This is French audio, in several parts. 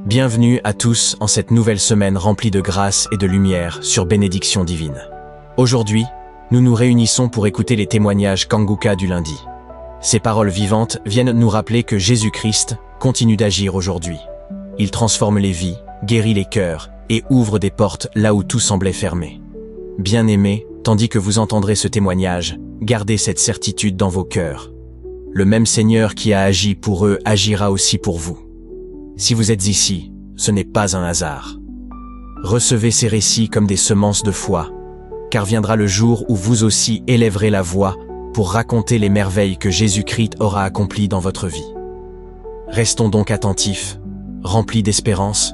Bienvenue à tous en cette nouvelle semaine remplie de grâce et de lumière sur Bénédiction divine. Aujourd'hui, nous nous réunissons pour écouter les témoignages Kanguka du lundi. Ces paroles vivantes viennent nous rappeler que Jésus-Christ continue d'agir aujourd'hui. Il transforme les vies, guérit les cœurs et ouvre des portes là où tout semblait fermé. Bien-aimés, tandis que vous entendrez ce témoignage, gardez cette certitude dans vos cœurs. Le même Seigneur qui a agi pour eux agira aussi pour vous. Si vous êtes ici, ce n'est pas un hasard. Recevez ces récits comme des semences de foi, car viendra le jour où vous aussi élèverez la voix pour raconter les merveilles que Jésus-Christ aura accomplies dans votre vie. Restons donc attentifs, remplis d'espérance,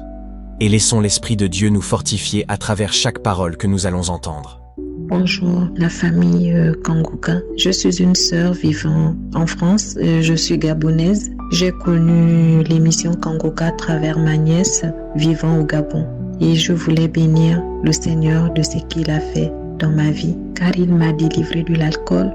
et laissons l'Esprit de Dieu nous fortifier à travers chaque parole que nous allons entendre. Bonjour la famille Kanguka. Je suis une sœur vivant en France. Je suis gabonaise. J'ai connu l'émission Kanguka à travers ma nièce vivant au Gabon. Et je voulais bénir le Seigneur de ce qu'il a fait dans ma vie, car il m'a délivré de l'alcool.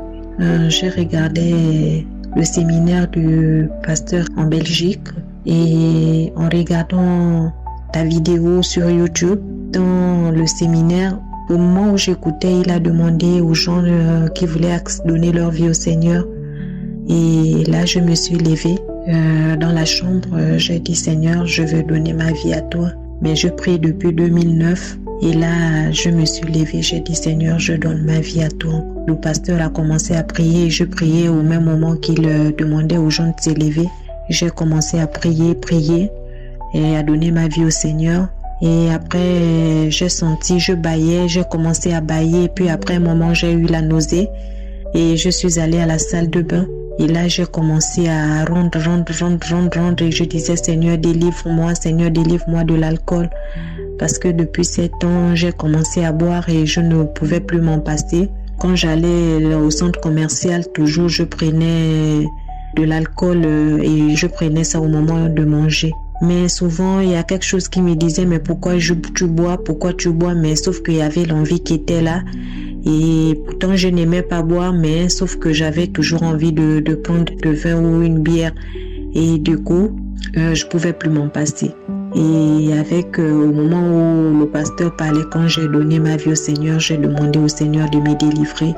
J'ai regardé le séminaire du pasteur en Belgique et en regardant ta vidéo sur YouTube, dans le séminaire, au moment où j'écoutais, il a demandé aux gens qui voulaient donner leur vie au Seigneur. Et là, je me suis levée dans la chambre. J'ai dit, Seigneur, je veux donner ma vie à toi. Mais je prie depuis 2009. Et là, je me suis levée. J'ai dit, Seigneur, je donne ma vie à toi. Le pasteur a commencé à prier. Et je priais au même moment qu'il demandait aux gens de se lever. J'ai commencé à prier et à donner ma vie au Seigneur. Et après, j'ai senti, je bâillais, j'ai commencé à bâiller. Et puis après un moment, j'ai eu la nausée. Et je suis allée à la salle de bain. Et là, j'ai commencé à rendre. Et je disais, Seigneur, délivre-moi de l'alcool. Parce que depuis 7 ans, j'ai commencé à boire et je ne pouvais plus m'en passer. Quand j'allais au centre commercial, toujours, je prenais de l'alcool et je prenais ça au moment de manger. Mais souvent, il y a quelque chose qui me disait, mais pourquoi tu bois? Mais sauf qu'il y avait l'envie qui était là. Et pourtant, je n'aimais pas boire, mais sauf que j'avais toujours envie de prendre le vin ou une bière. Et du coup, je pouvais plus m'en passer. Et avec, au moment où le pasteur parlait, quand j'ai donné ma vie au Seigneur, j'ai demandé au Seigneur de me délivrer.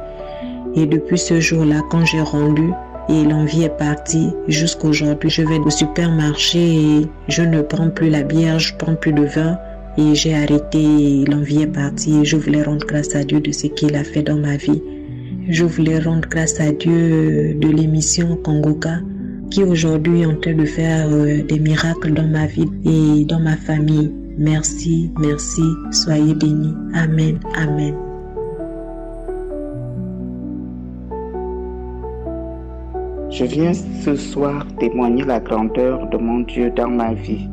Et depuis ce jour-là, quand j'ai rendu, et l'envie est partie. Jusqu'aujourd'hui, je vais au supermarché et je ne prends plus la bière, je prends plus de vin et j'ai arrêté et l'envie est partie. Et je voulais rendre grâce à Dieu de ce qu'il a fait dans ma vie. Je voulais rendre grâce à Dieu de l'émission Kanguka qui aujourd'hui est en train de faire des miracles dans ma vie et dans ma famille. Merci, soyez bénis. Amen, amen. Je viens ce soir témoigner la grandeur de mon Dieu dans ma vie,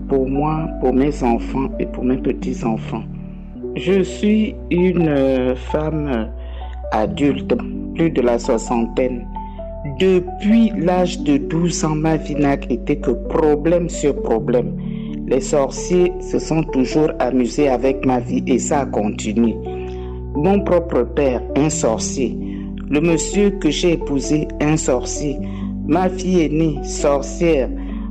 pour moi, pour mes enfants et pour mes petits-enfants. Je suis une femme adulte, plus de la soixantaine. Depuis l'âge de 12 ans, ma vie n'a été que problème sur problème. Les sorciers se sont toujours amusés avec ma vie et ça a continué. Mon propre père, un sorcier. Le monsieur que j'ai épousé, un sorcier. Ma fille est née sorcière.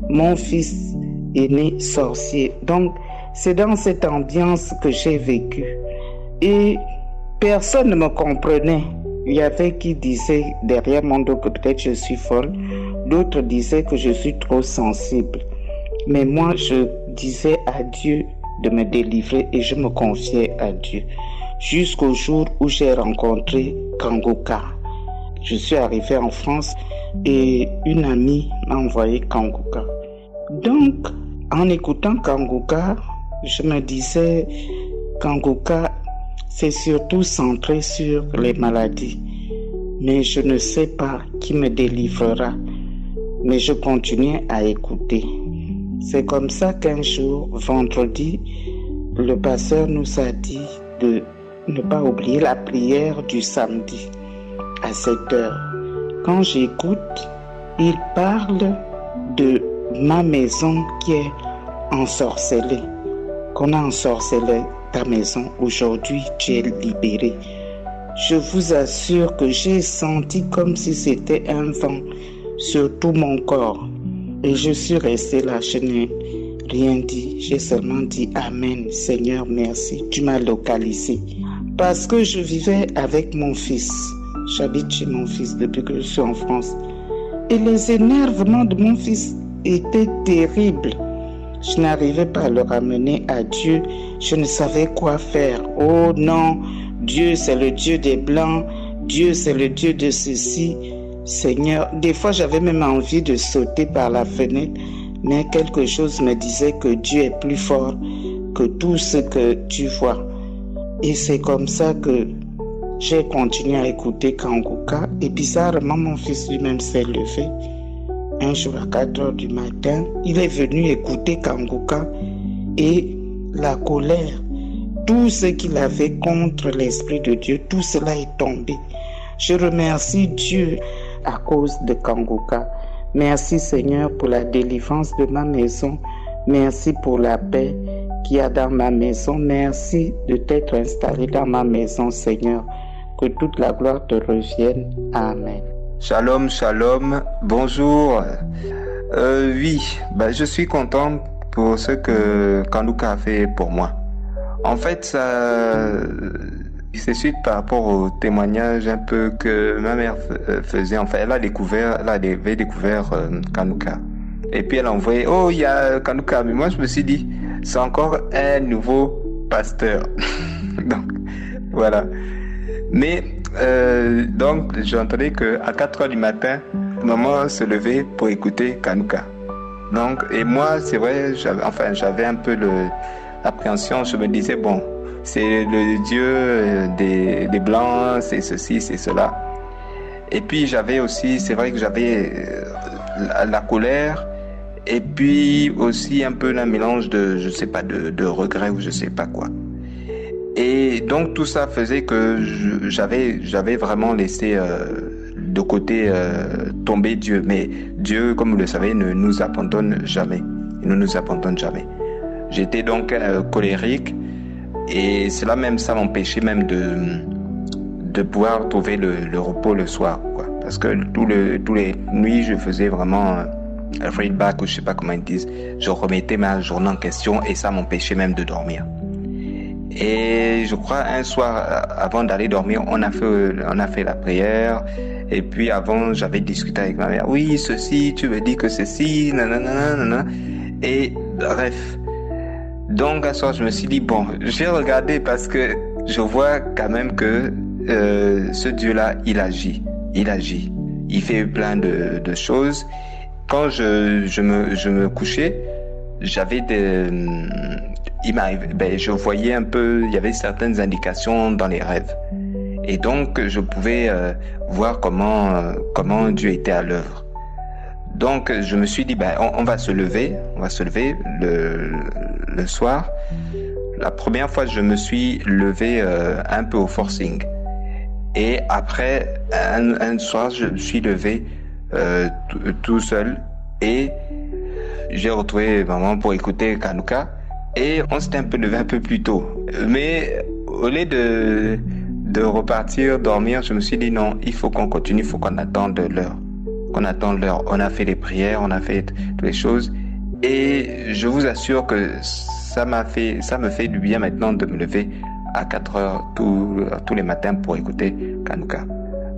Mon fils est né sorcier. Donc, c'est dans cette ambiance que j'ai vécu. Et personne ne me comprenait. Il y avait qui disaient derrière mon dos que peut-être je suis folle. D'autres disaient que je suis trop sensible. Mais moi, je disais à Dieu de me délivrer et je me confiais à Dieu. Jusqu'au jour où j'ai rencontré Kanguka. Je suis arrivé en France et une amie m'a envoyé Kanguka. Donc, en écoutant Kanguka, je me disais, Kanguka, c'est surtout centré sur les maladies. Mais je ne sais pas qui me délivrera. Mais je continuais à écouter. C'est comme ça qu'un jour, vendredi, le pasteur nous a dit de ne pas oublier la prière du samedi à 7 heures. Quand j'écoute, il parle de ma maison qui est ensorcelée. Qu'on a ensorcelé ta maison. Aujourd'hui, tu es libéré. Je vous assure que j'ai senti comme si c'était un vent sur tout mon corps. Et je suis restée là. Je n'ai rien dit. J'ai seulement dit Amen, Seigneur, merci. Tu m'as localisé. Parce que je vivais avec mon fils. J'habite chez mon fils depuis que je suis en France. Et les énervements de mon fils étaient terribles. Je n'arrivais pas à le ramener à Dieu. Je ne savais quoi faire. Oh non, Dieu c'est le Dieu des Blancs. Dieu c'est le Dieu de ceci. Seigneur, des fois j'avais même envie de sauter par la fenêtre. Mais quelque chose me disait que Dieu est plus fort que tout ce que tu vois. Et c'est comme ça que j'ai continué à écouter Kanguka. Et bizarrement, mon fils lui-même s'est levé. Un jour à 4h du matin, il est venu écouter Kanguka. Et la colère, tout ce qu'il avait contre l'Esprit de Dieu, tout cela est tombé. Je remercie Dieu à cause de Kanguka. Merci Seigneur pour la délivrance de ma maison. Merci pour la paix qu'il y a dans ma maison. Merci de t'être installé dans ma maison, Seigneur. Que toute la gloire te revienne. Amen. Shalom, shalom. Bonjour. Je suis content pour ce que Kanguka a fait pour moi. En fait, c'est suite par rapport au témoignage un peu que ma mère faisait. Enfin, elle avait découvert Kanguka. Et puis elle a envoyé, oh, il y a Kanguka. Mais moi, je me suis dit, c'est encore un nouveau pasteur. Donc, voilà. Mais, donc, j'entendais qu'à 4h du matin, maman se levait pour écouter Kanguka. Donc, et moi, c'est vrai, j'avais un peu l'appréhension. Je me disais, bon, c'est le Dieu des Blancs, c'est ceci, c'est cela. Et puis j'avais aussi, c'est vrai que j'avais la colère, et puis aussi un peu un mélange de, je sais pas, de regret ou je sais pas quoi. Et donc tout ça faisait que j'avais vraiment laissé de côté tomber Dieu. Mais Dieu, comme vous le savez, ne nous abandonne jamais. Il ne nous abandonne jamais. J'étais donc colérique. Et cela même, ça m'empêchait même de pouvoir trouver le repos le soir, quoi. Parce que tous les nuits, je faisais vraiment un feedback, ou je sais pas comment ils disent. Je remettais ma journée en question et ça m'empêchait même de dormir. Et je crois un soir, avant d'aller dormir, on a fait la prière. Et puis avant, j'avais discuté avec ma mère. Oui, ceci, tu veux dire que ceci, nanana, nanana. Et bref. Donc, à ce soir, je me suis dit, bon, je vais regarder parce que je vois quand même que ce Dieu-là, il agit. Il fait plein de choses. Quand je me couchais, je voyais un peu, il y avait certaines indications dans les rêves. Et donc, je pouvais voir comment Dieu était à l'œuvre. Donc, je me suis dit, on va se lever le soir. La première fois, je me suis levé un peu au forcing. Et après, un soir, je me suis levé tout seul et j'ai retrouvé maman pour écouter Kanguka. Et on s'était un peu levé un peu plus tôt. Mais au lieu de repartir, dormir, je me suis dit non, il faut qu'on continue, il faut qu'on attende l'heure. On a fait les prières, on a fait toutes les choses. Et je vous assure que ça me fait du bien maintenant de me lever à 4h tous les matins pour écouter Kanguka.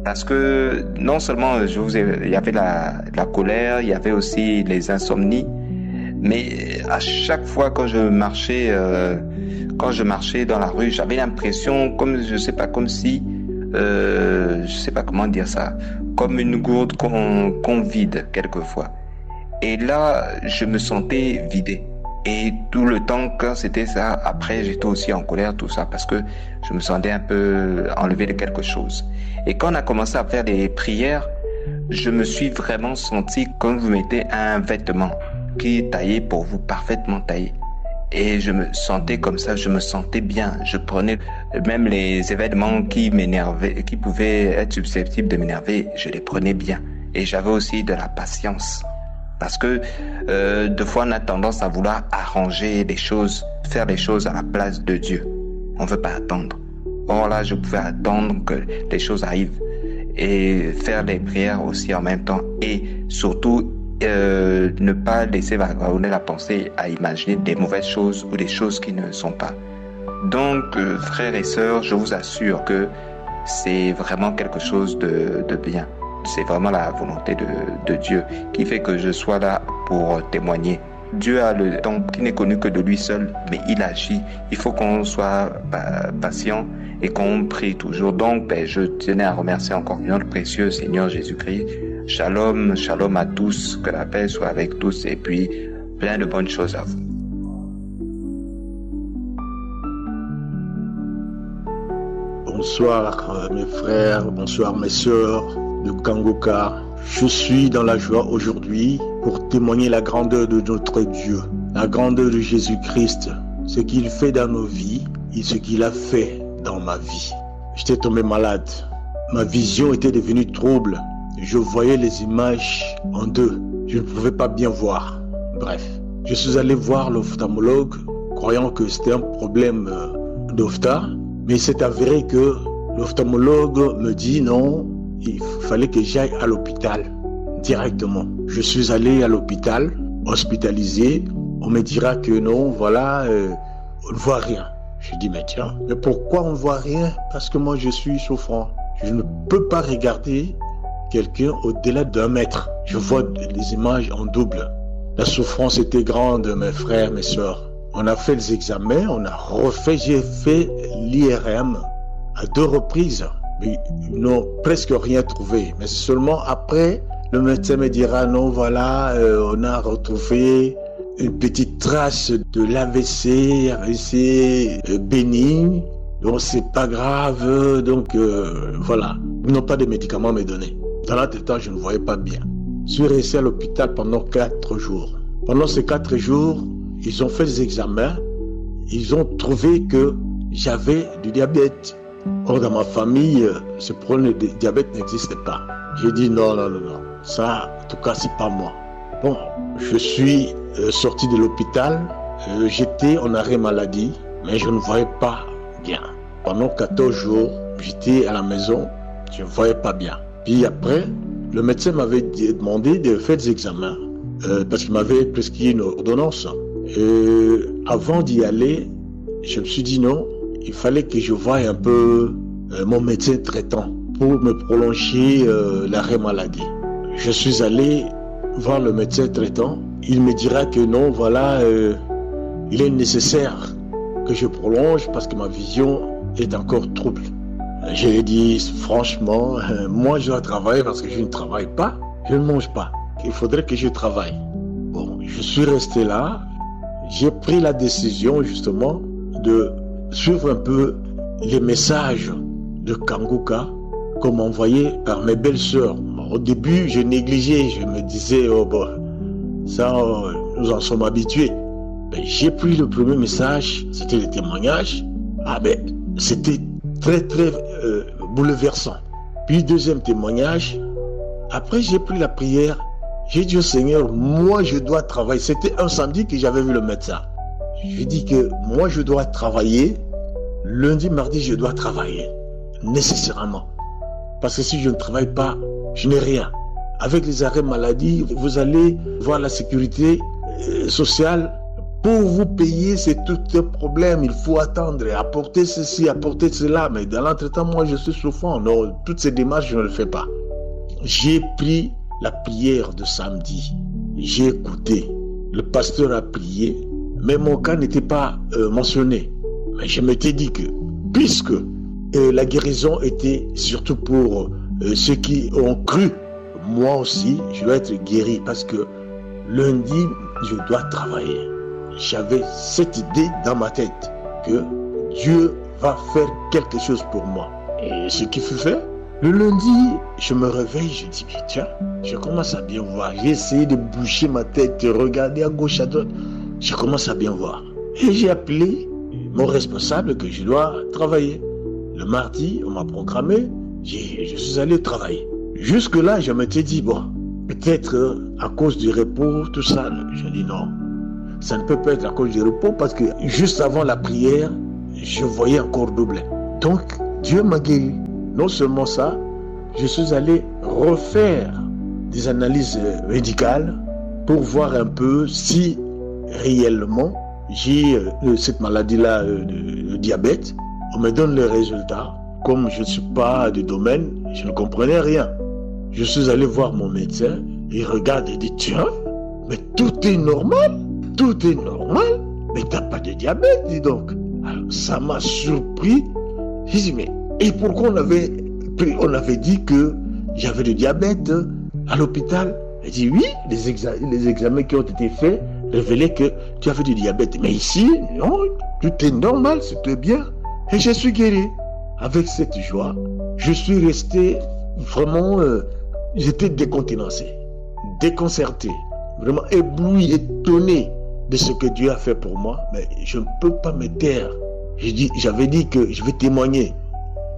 Parce que non seulement il y avait la colère, il y avait aussi les insomnies, mais à chaque fois quand je marchais dans la rue, j'avais l'impression comme si, je sais pas comment dire ça, comme une gourde qu'on vide quelquefois. Et là, je me sentais vidé. Et tout le temps, quand c'était ça, après, j'étais aussi en colère, tout ça, parce que je me sentais un peu enlevé de quelque chose. Et quand on a commencé à faire des prières, je me suis vraiment senti comme vous mettez un vêtement qui est taillé pour vous, parfaitement taillé. Et je me sentais comme ça, je me sentais bien. Je prenais même les événements qui m'énervaient, qui pouvaient être susceptibles de m'énerver, je les prenais bien. Et j'avais aussi de la patience. Parce que deux fois, on a tendance à vouloir arranger les choses, faire les choses à la place de Dieu. On ne veut pas attendre. Or là, je pouvais attendre que les choses arrivent et faire les prières aussi en même temps. Et surtout, ne pas laisser vagabonder la pensée à imaginer des mauvaises choses ou des choses qui ne sont pas. Donc, frères et sœurs, je vous assure que c'est vraiment quelque chose de bien. C'est vraiment la volonté de Dieu qui fait que je sois là pour témoigner. Dieu a le temps qui n'est connu que de lui seul, mais il agit. Il faut qu'on soit patient et qu'on prie toujours. Donc, je tenais à remercier encore notre précieux Seigneur Jésus-Christ. Shalom, shalom à tous, que la paix soit avec tous et puis plein de bonnes choses à vous. Bonsoir mes frères, bonsoir mes sœurs de Kangoka. Je suis dans la joie aujourd'hui pour témoigner la grandeur de notre Dieu, la grandeur de Jésus-Christ, ce qu'il fait dans nos vies et ce qu'il a fait dans ma vie. J'étais tombé malade, ma vision était devenue trouble, je voyais les images en deux, je ne pouvais pas bien voir. Bref, je suis allé voir l'ophtalmologue croyant que c'était un problème d'ophta, mais c'est avéré que l'ophtalmologue me dit non, il fallait que j'aille à l'hôpital directement. Je suis allé à l'hôpital, hospitalisé. On me dira que non, voilà, on ne voit rien. Je dis, mais tiens, mais pourquoi on ne voit rien? Parce que moi, je suis souffrant. Je ne peux pas regarder quelqu'un au-delà d'1 mètre. Je vois les images en double. La souffrance était grande, mes frères, mes sœurs. On a fait les examens, on a refait, j'ai fait l'IRM à 2 reprises. Mais ils n'ont presque rien trouvé. Mais c'est seulement après, le médecin me dira, non, voilà, on a retrouvé une petite trace de l'AVC, AVC bénigne. Donc, c'est pas grave. Donc, voilà. Ils n'ont pas de médicaments à me donner. Dans l'entretemps, je ne voyais pas bien. Je suis resté à l'hôpital pendant 4 jours. Pendant ces 4 jours, ils ont fait des examens. Ils ont trouvé que j'avais du diabète. Or, dans ma famille, ce problème de diabète n'existait pas. J'ai dit non. Ça, en tout cas, c'est pas moi. Bon, je suis sorti de l'hôpital. J'étais en arrêt maladie, mais je ne voyais pas bien. Pendant 14 jours, j'étais à la maison, je ne voyais pas bien. Puis après, le médecin m'avait demandé de faire des examens parce qu'il m'avait prescrit une ordonnance. Avant d'y aller, je me suis dit non. Il fallait que je voie un peu mon médecin traitant pour me prolonger l'arrêt maladie. Je suis allé voir le médecin traitant. Il me dira que non, voilà, il est nécessaire que je prolonge parce que ma vision est encore trouble. J'ai dit franchement, moi je dois travailler parce que je ne travaille pas, je ne mange pas. Il faudrait que je travaille. Bon, je suis resté là. J'ai pris la décision justement de suivre un peu les messages de Kangoka qu'on m'envoyait par mes belles-sœurs. Au début, je négligeais, je me disais, oh bon, ça, nous en sommes habitués. Mais j'ai pris le premier message, c'était le témoignage. Ah ben, c'était très bouleversant. Puis deuxième témoignage, après j'ai pris la prière, j'ai dit au Seigneur, moi je dois travailler. C'était un samedi que j'avais vu le médecin. J'ai dit que moi je dois travailler, lundi, mardi je dois travailler, nécessairement. Parce que si je ne travaille pas, je n'ai rien. Avec les arrêts maladie, vous allez voir la sécurité sociale. Pour vous payer, c'est tout un problème. Il faut attendre, apporter ceci, apporter cela. Mais dans l'entretemps, moi je suis souffrant. Non, toutes ces démarches, je ne le fais pas. J'ai pris la prière de samedi. J'ai écouté. Le pasteur a prié. Mais mon cas n'était pas mentionné. Mais je m'étais dit que, puisque la guérison était surtout pour ceux qui ont cru, moi aussi, je dois être guéri parce que lundi, je dois travailler. J'avais cette idée dans ma tête que Dieu va faire quelque chose pour moi. Et ce qui fut fait, le lundi, je me réveille, je dis, tiens, je commence à bien voir. J'ai essayé de boucher ma tête, de regarder à gauche, à droite. Je commence à bien voir. Et j'ai appelé mon responsable que je dois travailler. Le mardi, on m'a programmé, je suis allé travailler. Jusque-là, je m'étais dit, bon, peut-être à cause du repos, tout ça. Je dis non, ça ne peut pas être à cause du repos parce que juste avant la prière, je voyais encore double. Donc, Dieu m'a guéri. Non seulement ça, je suis allé refaire des analyses médicales pour voir un peu si réellement j'ai cette maladie-là, le diabète. On me donne les résultats. Comme je ne suis pas du domaine, je ne comprenais rien. Je suis allé voir mon médecin, il regarde et dit, tiens, mais tout est normal, mais t'as pas de diabète, dis donc. Alors, ça m'a surpris. J'ai dit, mais et pourquoi on avait dit que j'avais du diabète à l'hôpital? Il dit, oui, les examens qui ont été faits révélaient que tu avais du diabète. Mais ici, non, tout est normal, c'était bien. Et je suis guéri. Avec cette joie, je suis resté vraiment, j'étais décontenancé, déconcerté, vraiment ébloui, étonné de ce que Dieu a fait pour moi. Mais je ne peux pas me taire. J'avais dit que je vais témoigner.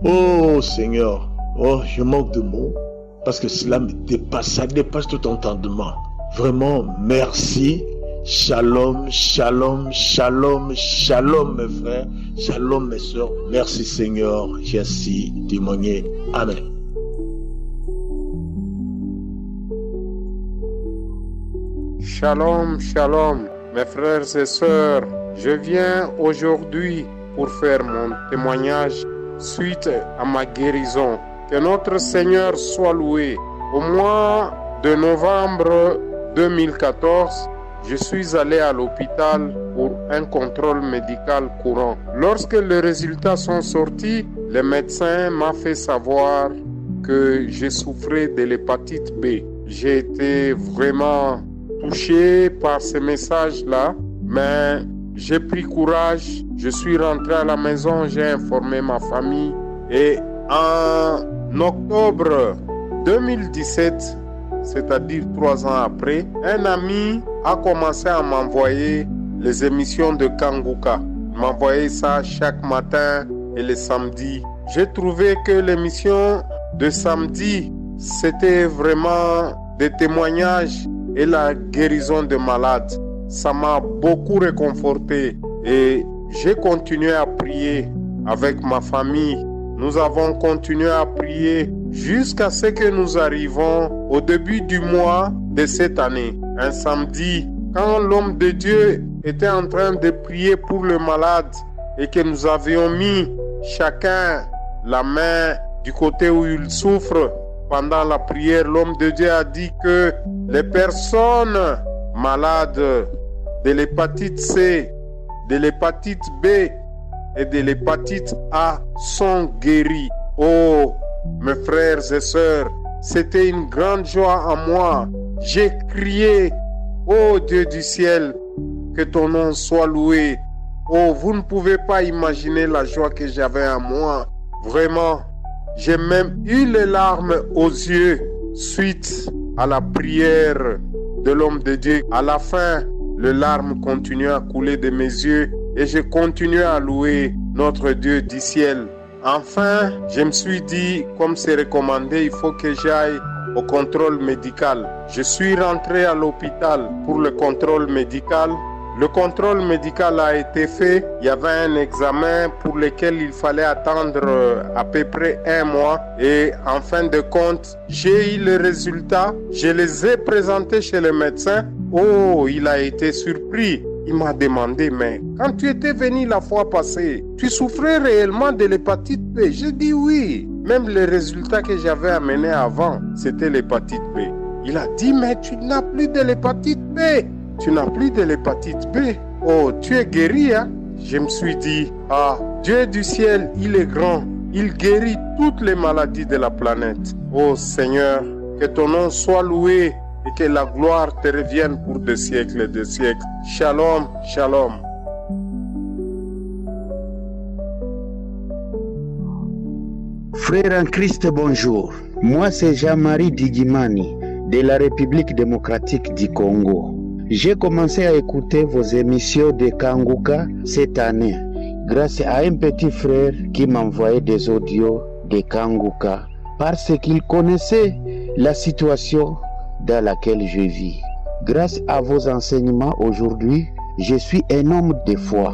Oh Seigneur, oh je manque de mots parce que cela me dépasse, ça dépasse tout entendement. Vraiment, merci. Shalom, shalom, shalom, shalom mes frères, shalom mes sœurs. Merci Seigneur, j'ai ainsi témoigné. Amen. Shalom, shalom, mes frères et sœurs. Je viens aujourd'hui pour faire mon témoignage suite à ma guérison. Que notre Seigneur soit loué. Au mois de novembre 2014, je suis allé à l'hôpital pour un contrôle médical courant. Lorsque les résultats sont sortis, le médecin m'a fait savoir que je souffrais de l'hépatite B. J'ai été vraiment touché par ce message-là, mais j'ai pris courage. Je suis rentré à la maison, j'ai informé ma famille et en octobre 2017, c'est-à-dire 3 ans après, un ami a commencé à m'envoyer les émissions de Kanguka. Il m'envoyait ça chaque matin et le samedi. J'ai trouvé que l'émission de samedi, c'était vraiment des témoignages et la guérison de malades. Ça m'a beaucoup réconforté et j'ai continué à prier avec ma famille. Nous avons continué à prier jusqu'à ce que nous arrivons au début du mois de cette année. Un samedi, quand l'homme de Dieu était en train de prier pour le malade et que nous avions mis chacun la main du côté où il souffre, pendant la prière, l'homme de Dieu a dit que les personnes malades de l'hépatite C, de l'hépatite B et de l'hépatite A sont guéries. Oh, mes frères et sœurs, c'était une grande joie à moi. J'ai crié, oh Dieu du ciel, que ton nom soit loué. Oh, vous ne pouvez pas imaginer la joie que j'avais en moi. Vraiment, j'ai même eu les larmes aux yeux suite à la prière de l'homme de Dieu. À la fin, les larmes continuaient à couler de mes yeux et je continuais à louer notre Dieu du ciel. Enfin, je me suis dit, comme c'est recommandé, il faut que j'aille au contrôle médical. Je suis rentré à l'hôpital pour le contrôle médical. Le contrôle médical a été fait. Il y avait un examen pour lequel il fallait attendre à peu près 1 mois. Et en fin de compte, j'ai eu les résultats. Je les ai présentés chez le médecin. Oh, il a été surpris. Il m'a demandé, mais quand tu étais venu la fois passée, tu souffrais réellement de l'hépatite B? J'ai dit oui. Même les résultats que j'avais amenés avant, c'était l'hépatite B. Il a dit, mais tu n'as plus de l'hépatite B. Tu n'as plus de l'hépatite B. Oh, tu es guéri, hein? Je me suis dit, ah, Dieu du ciel, il est grand. Il guérit toutes les maladies de la planète. Oh Seigneur, que ton nom soit loué et que la gloire te revienne pour des siècles et des siècles. Shalom, shalom. Frère en Christ, bonjour. Moi, c'est Jean-Marie Digimani de la République démocratique du Congo. J'ai commencé à écouter vos émissions de Kanguka cette année grâce à un petit frère qui m'envoyait des audios de Kanguka parce qu'il connaissait la situation dans laquelle je vis. Grâce à vos enseignements aujourd'hui, je suis un homme de foi.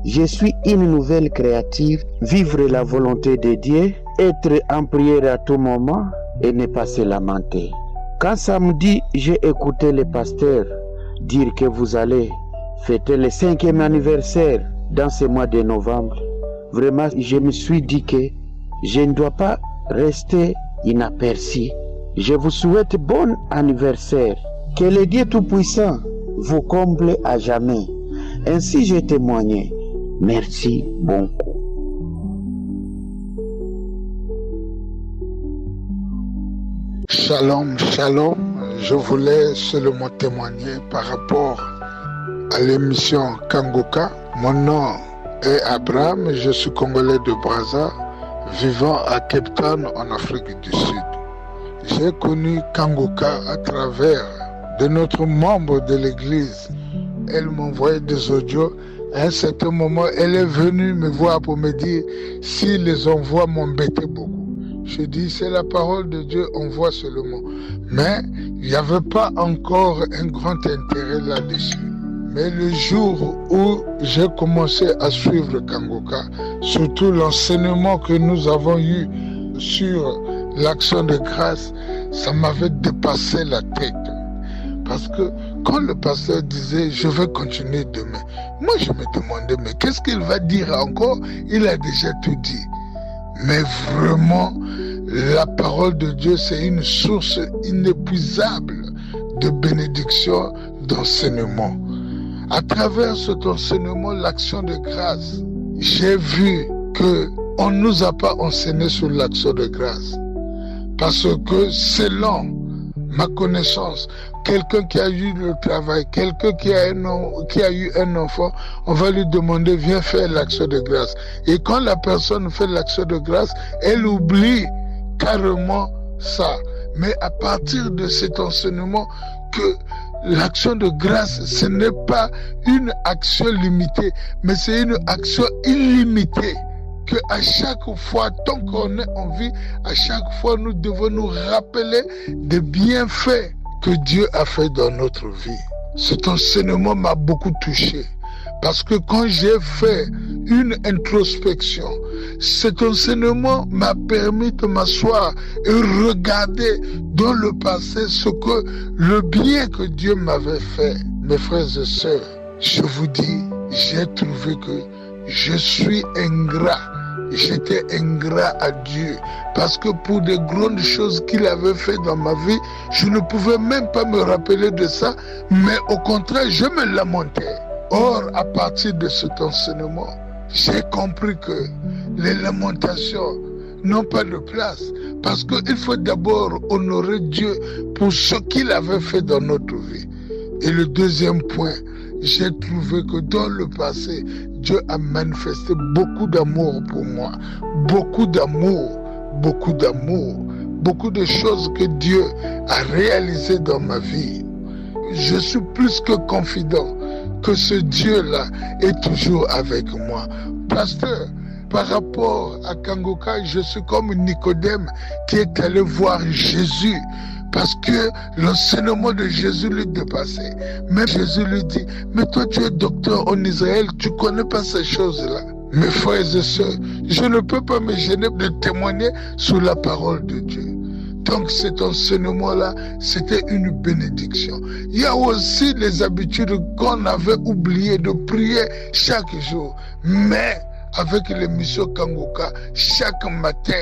Je suis une nouvelle créative, vivre la volonté de Dieu, être en prière à tout moment et ne pas se lamenter. Quand samedi, j'ai écouté le pasteur dire que vous allez fêter le 5e anniversaire dans ce mois de novembre, vraiment, je me suis dit que je ne dois pas rester inaperçu. Je vous souhaite bon anniversaire. Que le Dieu Tout-Puissant vous comble à jamais. Ainsi j'ai témoigné. Merci beaucoup. Shalom, shalom. Je voulais seulement témoigner par rapport à l'émission Kanguka. Mon nom est Abraham, je suis congolais de Brazza, vivant à Cape Town en Afrique du Sud. J'ai connu Kanguka à travers de notre membre de l'église. Elle m'envoyait des audios. À un certain moment, elle est venue me voir pour me dire si les envois m'embêtaient beaucoup. Je dis, c'est la parole de Dieu, on voit seulement. Mais il n'y avait pas encore un grand intérêt là-dessus. Mais le jour où j'ai commencé à suivre Kanguka, surtout l'enseignement que nous avons eu sur l'action de grâce, ça m'avait dépassé la tête. Parce que quand le pasteur disait « je vais continuer demain », moi je me demandais « mais qu'est-ce qu'il va dire encore ?» Il a déjà tout dit. Mais vraiment, la parole de Dieu, c'est une source inépuisable de bénédiction, d'enseignement. À travers cet enseignement, l'action de grâce, j'ai vu qu'on ne nous a pas enseigné sur l'action de grâce. Parce que selon ma connaissance, quelqu'un qui a eu le travail, quelqu'un qui a eu un enfant, on va lui demander, viens faire l'action de grâce. Et quand la personne fait l'action de grâce, elle oublie carrément ça. Mais à partir de cet enseignement, que l'action de grâce, ce n'est pas une action limitée, mais c'est une action illimitée. Que à chaque fois, tant qu'on est en vie, à chaque fois, nous devons nous rappeler des bienfaits que Dieu a fait dans notre vie. Cet enseignement m'a beaucoup touché. Parce que quand j'ai fait une introspection, cet enseignement m'a permis de m'asseoir et regarder dans le passé ce que le bien que Dieu m'avait fait. Mes frères et sœurs, je vous dis, j'ai trouvé que je suis ingrat. J'étais ingrat à Dieu parce que pour des grandes choses qu'il avait fait dans ma vie, je ne pouvais même pas me rappeler de ça, mais au contraire, je me lamentais. Or, à partir de cet enseignement, j'ai compris que les lamentations n'ont pas de place parce qu'il faut d'abord honorer Dieu pour ce qu'il avait fait dans notre vie. Et le deuxième point, j'ai trouvé que dans le passé, Dieu a manifesté beaucoup d'amour pour moi. Beaucoup d'amour, beaucoup d'amour. Beaucoup de choses que Dieu a réalisées dans ma vie. Je suis plus que confident que ce Dieu-là est toujours avec moi. Pasteur, par rapport à Kanguka, je suis comme Nicodème qui est allé voir Jésus. Parce que l'enseignement de Jésus lui dépassait. Même Jésus lui dit, mais toi tu es docteur en Israël, tu ne connais pas ces choses-là. Mes frères et sœurs, je ne peux pas me gêner de témoigner sur la parole de Dieu. Donc cet enseignement-là, c'était une bénédiction. Il y a aussi les habitudes qu'on avait oubliées de prier chaque jour. Mais avec l'émission Kanguka, chaque matin,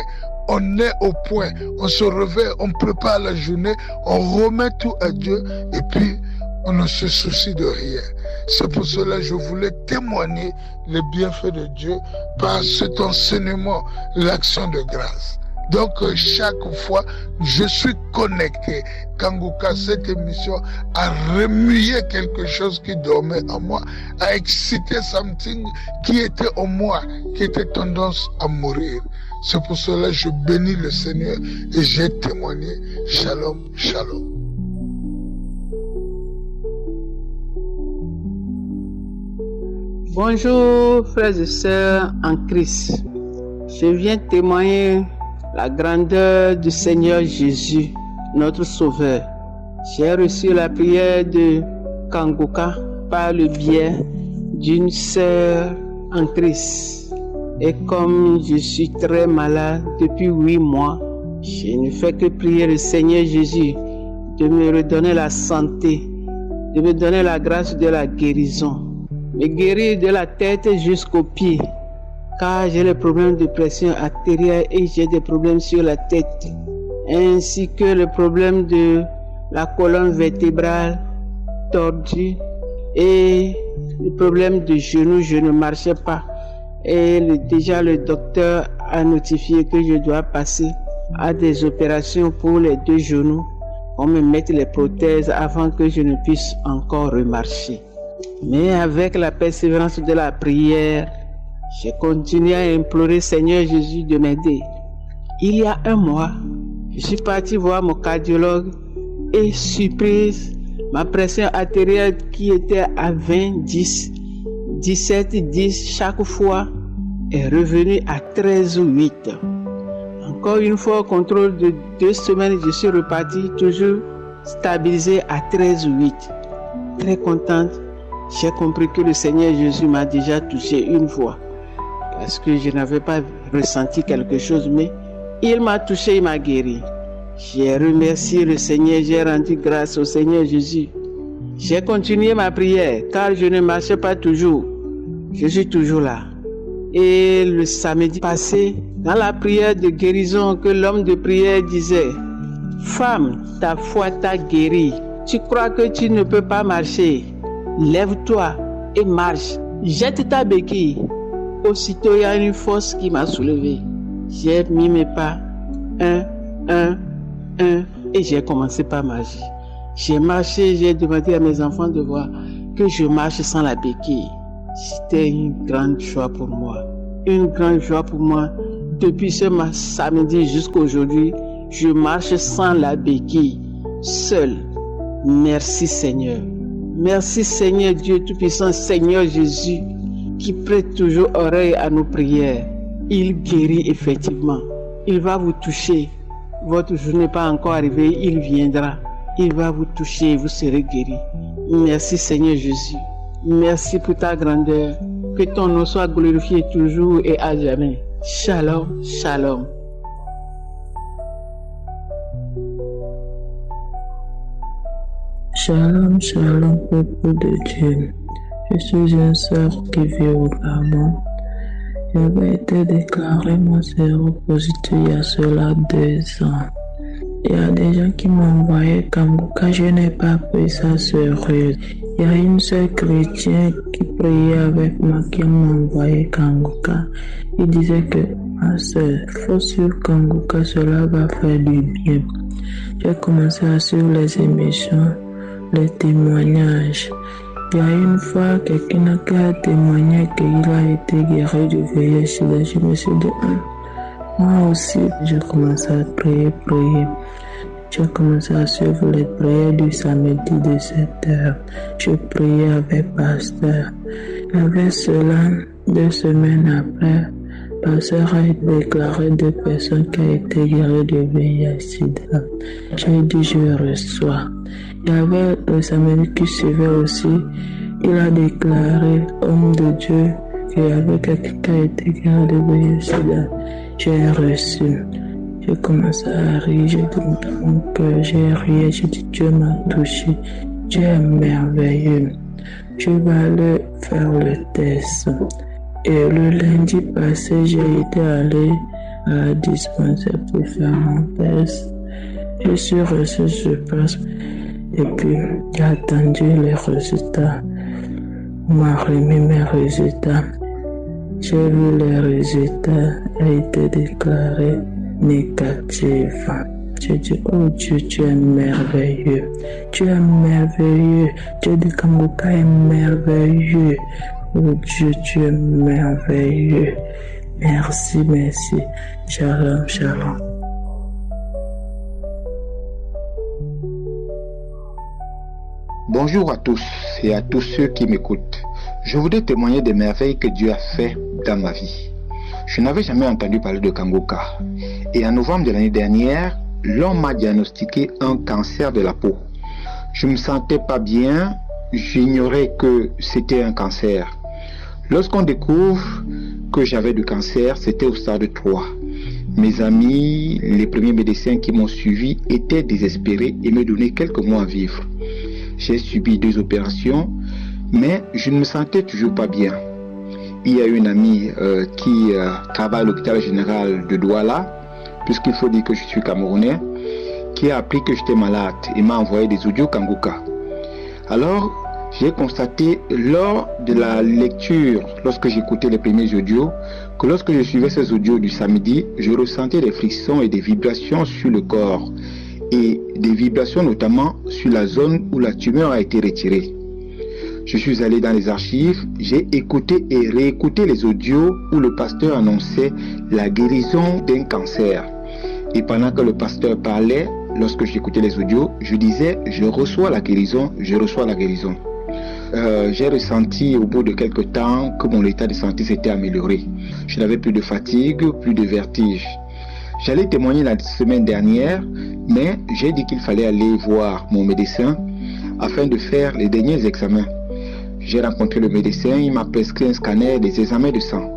on est au point, on se réveille, on prépare la journée, on remet tout à Dieu et puis on ne se soucie de rien. C'est pour cela que je voulais témoigner les bienfaits de Dieu par cet enseignement, l'action de grâce. Donc chaque fois, je suis connecté. Kanguka, cette émission a remué quelque chose qui dormait en moi, a excité something qui était en moi, qui était tendance à mourir. C'est pour cela que je bénis le Seigneur et j'ai témoigné. Shalom, shalom. Bonjour frères et sœurs en Christ. Je viens témoigner la grandeur du Seigneur Jésus, notre Sauveur. J'ai reçu la prière de Kanguka par le biais d'une sœur en Christ. Et comme je suis très malade depuis 8 mois, je ne fais que prier le Seigneur Jésus de me redonner la santé, de me donner la grâce de la guérison, me guérir de la tête jusqu'aux pieds, car j'ai les problèmes de pression artérielle et j'ai des problèmes sur la tête, ainsi que le problème de la colonne vertébrale tordue et le problème de genou, je ne marchais pas. Et déjà le docteur a notifié que je dois passer à des opérations pour les 2 genoux. On me mette les prothèses avant que je ne puisse encore remarcher. Mais avec la persévérance de la prière, j'ai continué à implorer Seigneur Jésus de m'aider. Il y a 1 mois, je suis parti voir mon cardiologue et surprise, ma pression artérielle qui était à 20, 10, 17, 10 chaque fois est revenue à 13 ou 8. Encore une fois, au contrôle de 2 semaines, je suis reparti toujours stabilisé à 13 ou 8. Très contente, j'ai compris que le Seigneur Jésus m'a déjà touché une fois. Parce que je n'avais pas ressenti quelque chose, mais il m'a touché, il m'a guéri. J'ai remercié le Seigneur, j'ai rendu grâce au Seigneur Jésus. J'ai continué ma prière, car je ne marchais pas toujours. Je suis toujours là. Et le samedi passé, dans la prière de guérison que l'homme de prière disait, « Femme, ta foi t'a guéri. Tu crois que tu ne peux pas marcher. Lève-toi et marche. Jette ta béquille. » Aussitôt, il y a une force qui m'a soulevé. J'ai mis mes pas, 1, 1, 1, et j'ai commencé par marcher. J'ai marché, j'ai demandé à mes enfants de voir que je marche sans la béquille. C'était une grande joie pour moi. Une grande joie pour moi. Depuis ce samedi jusqu'à aujourd'hui, je marche sans la béquille, seul. Merci Seigneur. Merci Seigneur Dieu Tout-Puissant, Seigneur Jésus, qui prête toujours oreille à nos prières. Il guérit effectivement. Il va vous toucher. Votre jour n'est pas encore arrivé, il viendra. Il va vous toucher et vous serez guéris. Merci Seigneur Jésus. Merci pour ta grandeur. Que ton nom soit glorifié toujours et à jamais. Shalom, shalom. Shalom, shalom, peuple de Dieu. Je suis une sœur qui vit au Gabon. J'avais été déclaré mon séropositif il y a cela 2 ans. Il y a des gens qui m'ont envoyé Kanguka, je n'ai pas pris ça sérieux. Il y a une sœur chrétienne qui priait avec moi qui m'a envoyé Kanguka. Il disait que ma sœur, faut suivre Kanguka, cela va faire du bien. J'ai commencé à suivre les émissions, les témoignages. Il y a une fois, quelqu'un qui a témoigné qu'il a été guéri du VIH. Je me suis dit, moi aussi, j'ai commencé à prier. J'ai commencé à suivre les prières du samedi de 7h. Je priais avec pasteur. Il y avait cela 2 semaines après. Pasteur a déclaré 2 personnes qui ont été guéries du VIH-Sida. J'ai dit, je reçois. Il y avait le samedi qui suivait aussi. Il a déclaré, homme de Dieu, qu'il y avait quelqu'un qui a été guéri du VIH-Sida. J'ai reçu. J'ai commencé à rire, j'ai dit dans mon cœur, j'ai ri, j'ai dit Dieu m'a touché, Dieu est merveilleux. Je vais aller faire le test. Et le lundi passé, j'ai été allé à la dispensaire pour faire mon test. Je suis reçu sur place et puis j'ai attendu les résultats. On m'a remis mes résultats. J'ai vu les résultats, a été déclaré négatif. J'ai dit, oh Dieu, tu es merveilleux. Tu es merveilleux. Dieu de Kanguka est merveilleux. Oh Dieu, tu es merveilleux. Merci, merci. Shalom, shalom. Bonjour à tous et à tous ceux qui m'écoutent. Je voudrais témoigner des merveilles que Dieu a fait dans ma vie. Je n'avais jamais entendu parler de Kanguka. Et en novembre de l'année dernière, l'on m'a diagnostiqué un cancer de la peau. Je ne me sentais pas bien, j'ignorais que c'était un cancer. Lorsqu'on découvre que j'avais du cancer, c'était au stade 3. Mes amis, les premiers médecins qui m'ont suivi étaient désespérés et me donnaient quelques mois à vivre. J'ai subi 2 opérations, mais je ne me sentais toujours pas bien. Il y a une amie qui travaille à l'hôpital général de Douala, puisqu'il faut dire que je suis camerounais, qui a appris que j'étais malade et m'a envoyé des audios Kanguka. Alors, j'ai constaté lors de la lecture, lorsque j'écoutais les premiers audios, que lorsque je suivais ces audios du samedi, je ressentais des frissons et des vibrations sur le corps, et des vibrations notamment sur la zone où la tumeur a été retirée. Je suis allé dans les archives, j'ai écouté et réécouté les audios où le pasteur annonçait la guérison d'un cancer. Et pendant que le pasteur parlait, lorsque j'écoutais les audios, je disais « je reçois la guérison, je reçois la guérison ». J'ai ressenti au bout de quelques temps que mon état de santé s'était amélioré. Je n'avais plus de fatigue, plus de vertige. J'allais témoigner la semaine dernière, mais j'ai dit qu'il fallait aller voir mon médecin afin de faire les derniers examens. J'ai rencontré le médecin, il m'a prescrit un scanner, des examens de sang.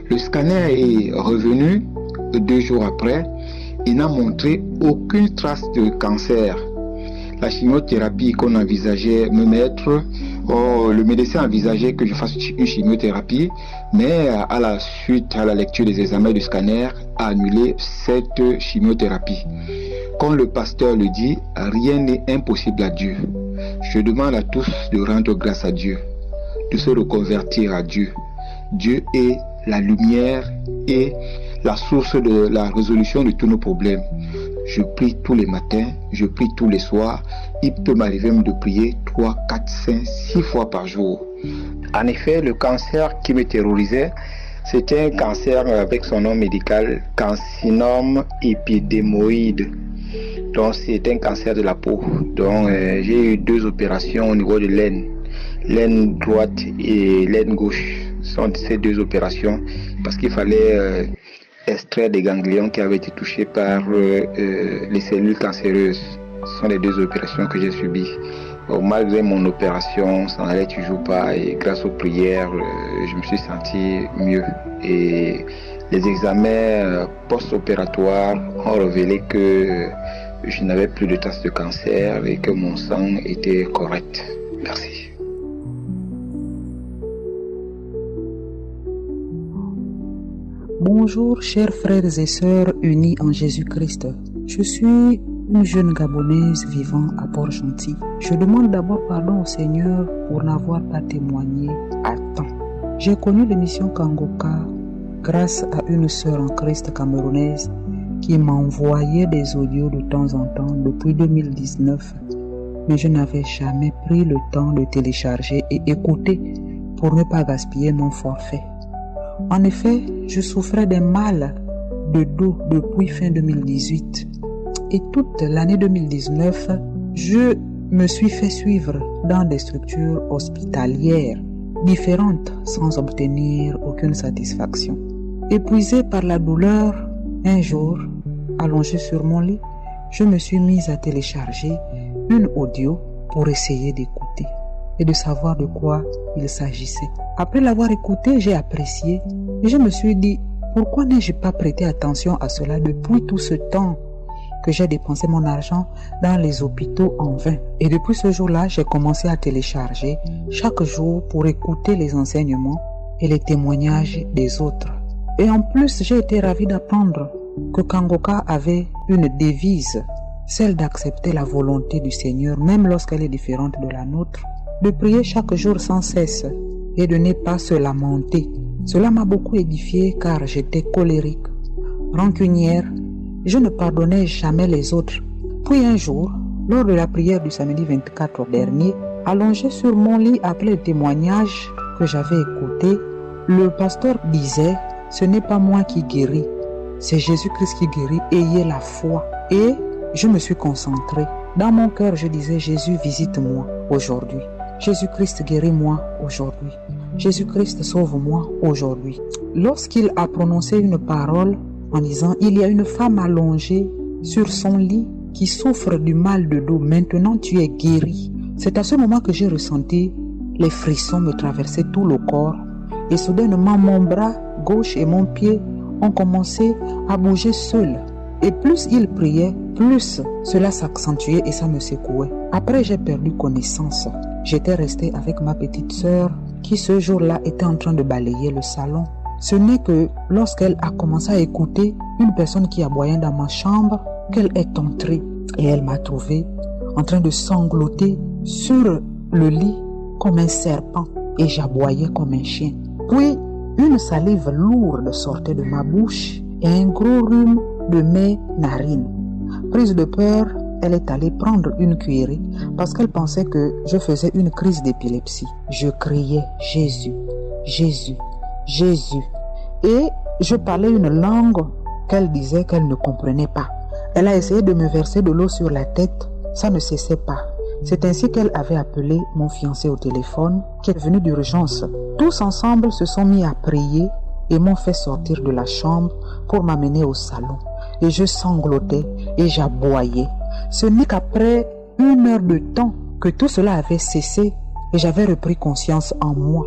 Le scanner est revenu 2 jours après et n'a montré aucune trace de cancer. La chimiothérapie qu'on envisageait me mettre, le médecin envisageait que je fasse une chimiothérapie, mais à la suite, à la lecture des examens du scanner, a annulé cette chimiothérapie. Comme le pasteur le dit, rien n'est impossible à Dieu. Je demande à tous de rendre grâce à Dieu, de se reconvertir à Dieu. Dieu est la lumière et la source de la résolution de tous nos problèmes. Je prie tous les matins, je prie tous les soirs. Il peut m'arriver de prier 3, 4, 5, 6 fois par jour. En effet, le cancer qui me terrorisait, c'était un cancer avec son nom médical, carcinome épidémoïde. Donc c'est un cancer de la peau. Donc j'ai eu 2 opérations au niveau de l'aine droite et l'aine gauche. Ce sont ces 2 opérations parce qu'il fallait extraire des ganglions qui avaient été touchés par les cellules cancéreuses. Ce sont les 2 opérations que j'ai subies. Malgré mon opération, ça n'allait toujours pas et grâce aux prières, je me suis senti mieux. Et les examens post-opératoires ont révélé que je n'avais plus de traces de cancer et que mon sang était correct. Merci. Bonjour chers frères et sœurs unis en Jésus-Christ. Je suis une jeune Gabonaise vivant à Port-Gentil. Je demande d'abord pardon au Seigneur pour n'avoir pas témoigné à temps. J'ai connu l'émission Kanguka grâce à une sœur en Christ camerounaise qui m'envoyait des audios de temps en temps depuis 2019, mais je n'avais jamais pris le temps de télécharger et écouter pour ne pas gaspiller mon forfait. En effet, je souffrais d'un mal de dos depuis fin 2018 et toute l'année 2019, je me suis fait suivre dans des structures hospitalières différentes sans obtenir aucune satisfaction. Épuisé par la douleur, un jour, allongé sur mon lit, je me suis mise à télécharger une audio pour essayer d'écouter et de savoir de quoi il s'agissait. Après l'avoir écouté, j'ai apprécié et je me suis dit, pourquoi n'ai-je pas prêté attention à cela depuis tout ce temps que j'ai dépensé mon argent dans les hôpitaux en vain? Et depuis ce jour-là, j'ai commencé à télécharger chaque jour pour écouter les enseignements et les témoignages des autres. Et en plus, j'ai été ravie d'apprendre que Kanguka avait une devise, celle d'accepter la volonté du Seigneur, même lorsqu'elle est différente de la nôtre, de prier chaque jour sans cesse et de ne pas se lamenter. Cela m'a beaucoup édifié car j'étais colérique, rancunière, je ne pardonnais jamais les autres. Puis un jour, lors de la prière du samedi 24 dernier, allongé sur mon lit après le témoignage que j'avais écouté, le pasteur disait, ce n'est pas moi qui guéris, c'est Jésus-Christ qui guérit, ayez la foi. Et je me suis concentré. Dans mon cœur, je disais, Jésus, visite-moi aujourd'hui. Jésus-Christ, guéris-moi aujourd'hui. Jésus-Christ, sauve-moi aujourd'hui. Lorsqu'il a prononcé une parole en disant, il y a une femme allongée sur son lit qui souffre du mal de dos, maintenant tu es guéri. C'est à ce moment que j'ai ressenti les frissons me traverser tout le corps et soudainement mon bras gauche et mon pied ont commencé à bouger seuls. Et plus ils priaient, plus cela s'accentuait et ça me secouait. Après, j'ai perdu connaissance. J'étais restée avec ma petite sœur qui ce jour-là était en train de balayer le salon. Ce n'est que lorsqu'elle a commencé à écouter une personne qui aboyait dans ma chambre qu'elle est entrée et elle m'a trouvé en train de sangloter sur le lit comme un serpent et j'aboyais comme un chien. Puis une salive lourde sortait de ma bouche et un gros rhume de mes narines. Prise de peur, elle est allée prendre une cuillerée parce qu'elle pensait que je faisais une crise d'épilepsie. Je criais « Jésus, Jésus, Jésus ». Et je parlais une langue qu'elle disait qu'elle ne comprenait pas. Elle a essayé de me verser de l'eau sur la tête. Ça ne cessait pas. C'est ainsi qu'elle avait appelé mon fiancé au téléphone qui est venu d'urgence. Tous ensemble se sont mis à prier et m'ont fait sortir de la chambre pour m'amener au salon. Et je sanglotais et j'aboyais. Ce n'est qu'après 1 heure de temps que tout cela avait cessé et j'avais repris conscience en moi.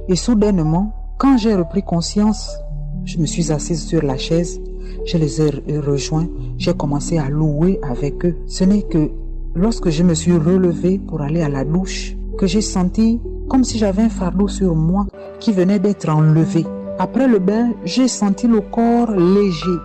Et soudainement, quand j'ai repris conscience, je me suis assise sur la chaise, je les ai rejoints, j'ai commencé à louer avec eux. Ce n'est que lorsque je me suis relevée pour aller à la douche, que j'ai senti comme si j'avais un fardeau sur moi qui venait d'être enlevé. Après le bain, j'ai senti le corps léger,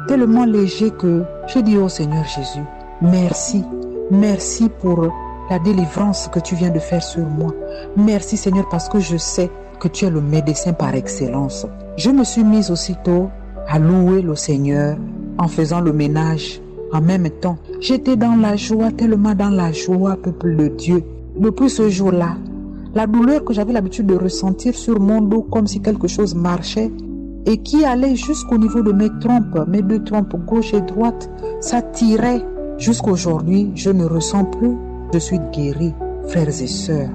tellement léger que j'ai dit au Seigneur Jésus, merci, merci pour la délivrance que tu viens de faire sur moi. Merci Seigneur parce que je sais que tu es le médecin par excellence. Je me suis mise aussitôt à louer le Seigneur en faisant le ménage. En même temps, j'étais dans la joie, tellement dans la joie, peuple de Dieu. Depuis ce jour-là, la douleur que j'avais l'habitude de ressentir sur mon dos comme si quelque chose marchait et qui allait jusqu'au niveau de mes trompes, mes 2 trompes gauche et droite, ça tirait. Jusqu'aujourd'hui, je ne ressens plus. Je suis guéri, frères et sœurs.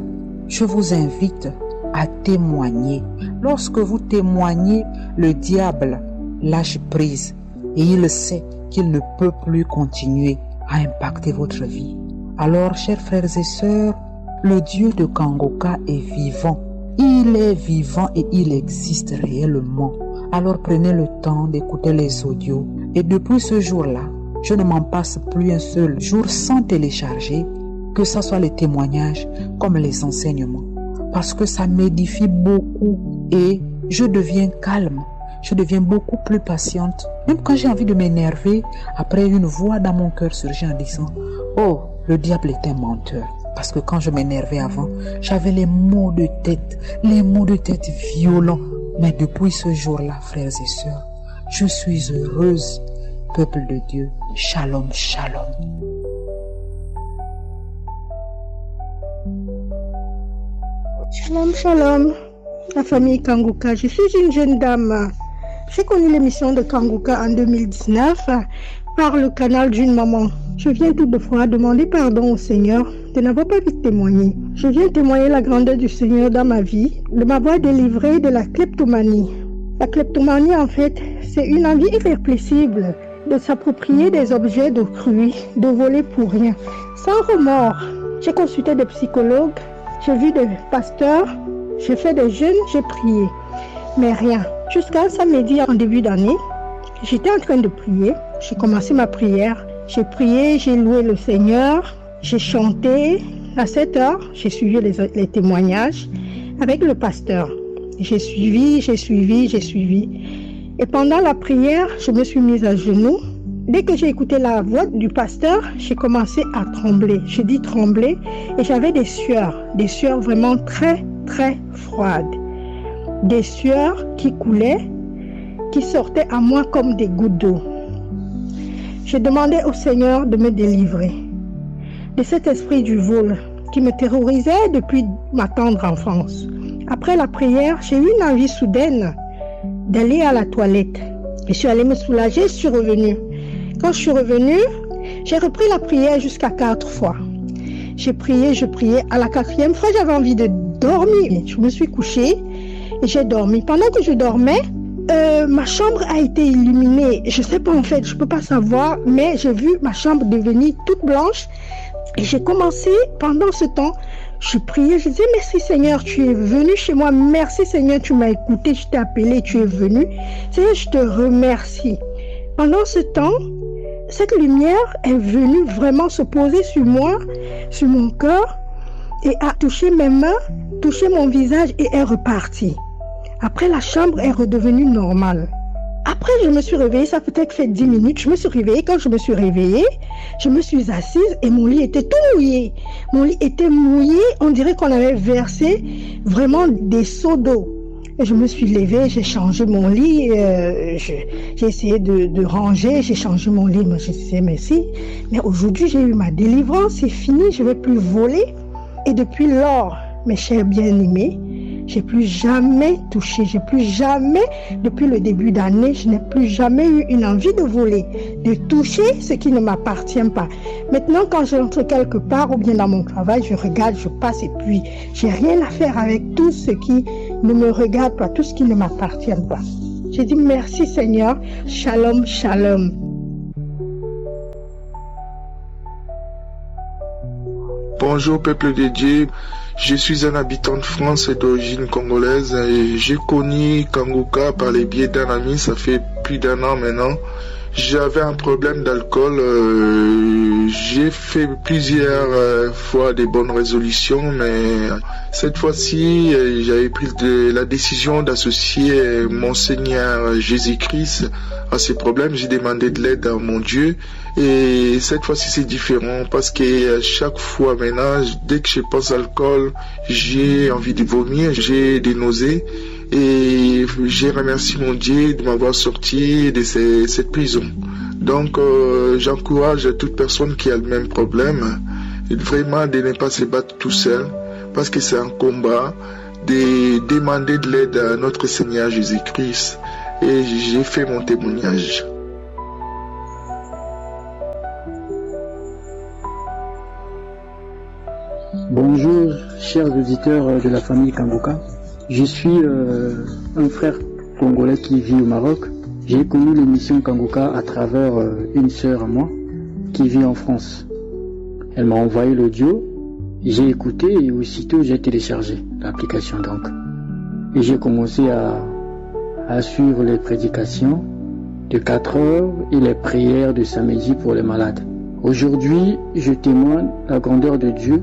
Je vous invite à témoigner. Lorsque vous témoignez, le diable lâche prise et il sait qu'il ne peut plus continuer à impacter votre vie. Alors, chers frères et sœurs, le Dieu de Kangoka est vivant. Il est vivant et il existe réellement. Alors prenez le temps d'écouter les audios. Et depuis ce jour-là, je ne m'en passe plus un seul jour sans télécharger, que ce soit les témoignages comme les enseignements. Parce que ça m'édifie beaucoup et je deviens calme. Je deviens beaucoup plus patiente. Même quand j'ai envie de m'énerver, après une voix dans mon cœur surgit en disant « Oh, le diable est un menteur ». Parce que quand je m'énervais avant, j'avais les maux de tête violents. Mais depuis ce jour-là, frères et sœurs, je suis heureuse. Peuple de Dieu, shalom, shalom. Shalom, shalom. La famille Kangoka, je suis une jeune dame. J'ai connu l'émission de Kangoka en 2019 par le canal d'une maman. Je viens toutefois demander pardon au Seigneur de n'avoir pas pu témoigner. Je viens témoigner la grandeur du Seigneur dans ma vie, de m'avoir délivré de la kleptomanie. La kleptomanie, en fait, c'est une envie irrépressible de s'approprier des objets d'autrui, de voler pour rien, sans remords. J'ai consulté des psychologues, j'ai vu des pasteurs, j'ai fait des jeûnes, j'ai prié, mais rien. Jusqu'à un samedi en début d'année, j'étais en train de prier, j'ai commencé ma prière, j'ai prié, j'ai loué le Seigneur, j'ai chanté. À 7 heures, j'ai suivi les témoignages avec le pasteur. J'ai suivi. Et pendant la prière, je me suis mise à genoux. Dès que j'ai écouté la voix du pasteur, j'ai commencé à trembler. J'ai dit trembler et j'avais des sueurs vraiment très, très froides. Des sueurs qui coulaient, qui sortaient à moi comme des gouttes d'eau. J'ai demandé au Seigneur de me délivrer de cet esprit du vol qui me terrorisait depuis ma tendre enfance. Après la prière, j'ai eu une envie soudaine d'aller à la toilette. Je suis allée me soulager, je suis revenue. Quand je suis revenue, j'ai repris la prière jusqu'à 4 fois. J'ai prié, je priais. À la 4e fois, j'avais envie de dormir. Je me suis couchée et j'ai dormi. Pendant que je dormais, ma chambre a été illuminée. Je ne sais pas en fait, je ne peux pas savoir, mais j'ai vu ma chambre devenir toute blanche. Et j'ai commencé, pendant ce temps, Je priais, je disais merci Seigneur, tu es venu chez moi. Merci Seigneur, tu m'as écouté, je t'ai appelé, tu es venu. Seigneur, je te remercie. Pendant ce temps, cette lumière est venue vraiment se poser sur moi, sur mon cœur, et a touché mes mains, touché mon visage et est repartie. Après, la chambre est redevenue normale. Après, je me suis réveillée, ça a peut-être fait 10 minutes, je me suis réveillée. Quand je me suis réveillée, je me suis assise et mon lit était tout mouillé. Mon lit était mouillé, on dirait qu'on avait versé vraiment des seaux d'eau. Et je me suis levée, j'ai changé mon lit, j'ai essayé de ranger, j'ai changé mon lit. Moi, je disais merci, mais aujourd'hui, j'ai eu ma délivrance, c'est fini, je ne vais plus voler. Et depuis lors, mes chers bien-aimés, j'ai plus jamais touché, depuis le début d'année, je n'ai plus jamais eu une envie de voler, de toucher ce qui ne m'appartient pas. Maintenant, quand j'entre quelque part ou bien dans mon travail, je regarde, je passe et puis j'ai rien à faire avec tout ce qui ne me regarde pas, tout ce qui ne m'appartient pas. J'ai dit merci Seigneur, shalom, shalom. Bonjour peuple de Dieu, je suis un habitant de France et d'origine congolaise et j'ai connu Kanguka par les biais d'un ami, ça fait plus d'1 an maintenant. J'avais un problème d'alcool, j'ai fait plusieurs fois des bonnes résolutions, mais cette fois-ci, j'avais pris la décision d'associer mon Seigneur Jésus-Christ à ces problèmes. J'ai demandé de l'aide à mon Dieu et cette fois-ci c'est différent parce que chaque fois maintenant, dès que je pense à l'alcool, j'ai envie de vomir, j'ai des nausées. Et j'ai remercié mon Dieu de m'avoir sorti de cette prison. Donc j'encourage toute personne qui a le même problème, vraiment de ne pas se battre tout seul, parce que c'est un combat, de demander de l'aide à notre Seigneur Jésus-Christ. Et j'ai fait mon témoignage. Bonjour, chers auditeurs de la famille Kanguka. Je suis un frère congolais qui vit au Maroc. J'ai connu l'émission Kanguka à travers une sœur à moi qui vit en France. Elle m'a envoyé l'audio, j'ai écouté et aussitôt j'ai téléchargé l'application donc. Et j'ai commencé à suivre les prédications de 4 heures et les prières de samedi pour les malades. Aujourd'hui, je témoigne la grandeur de Dieu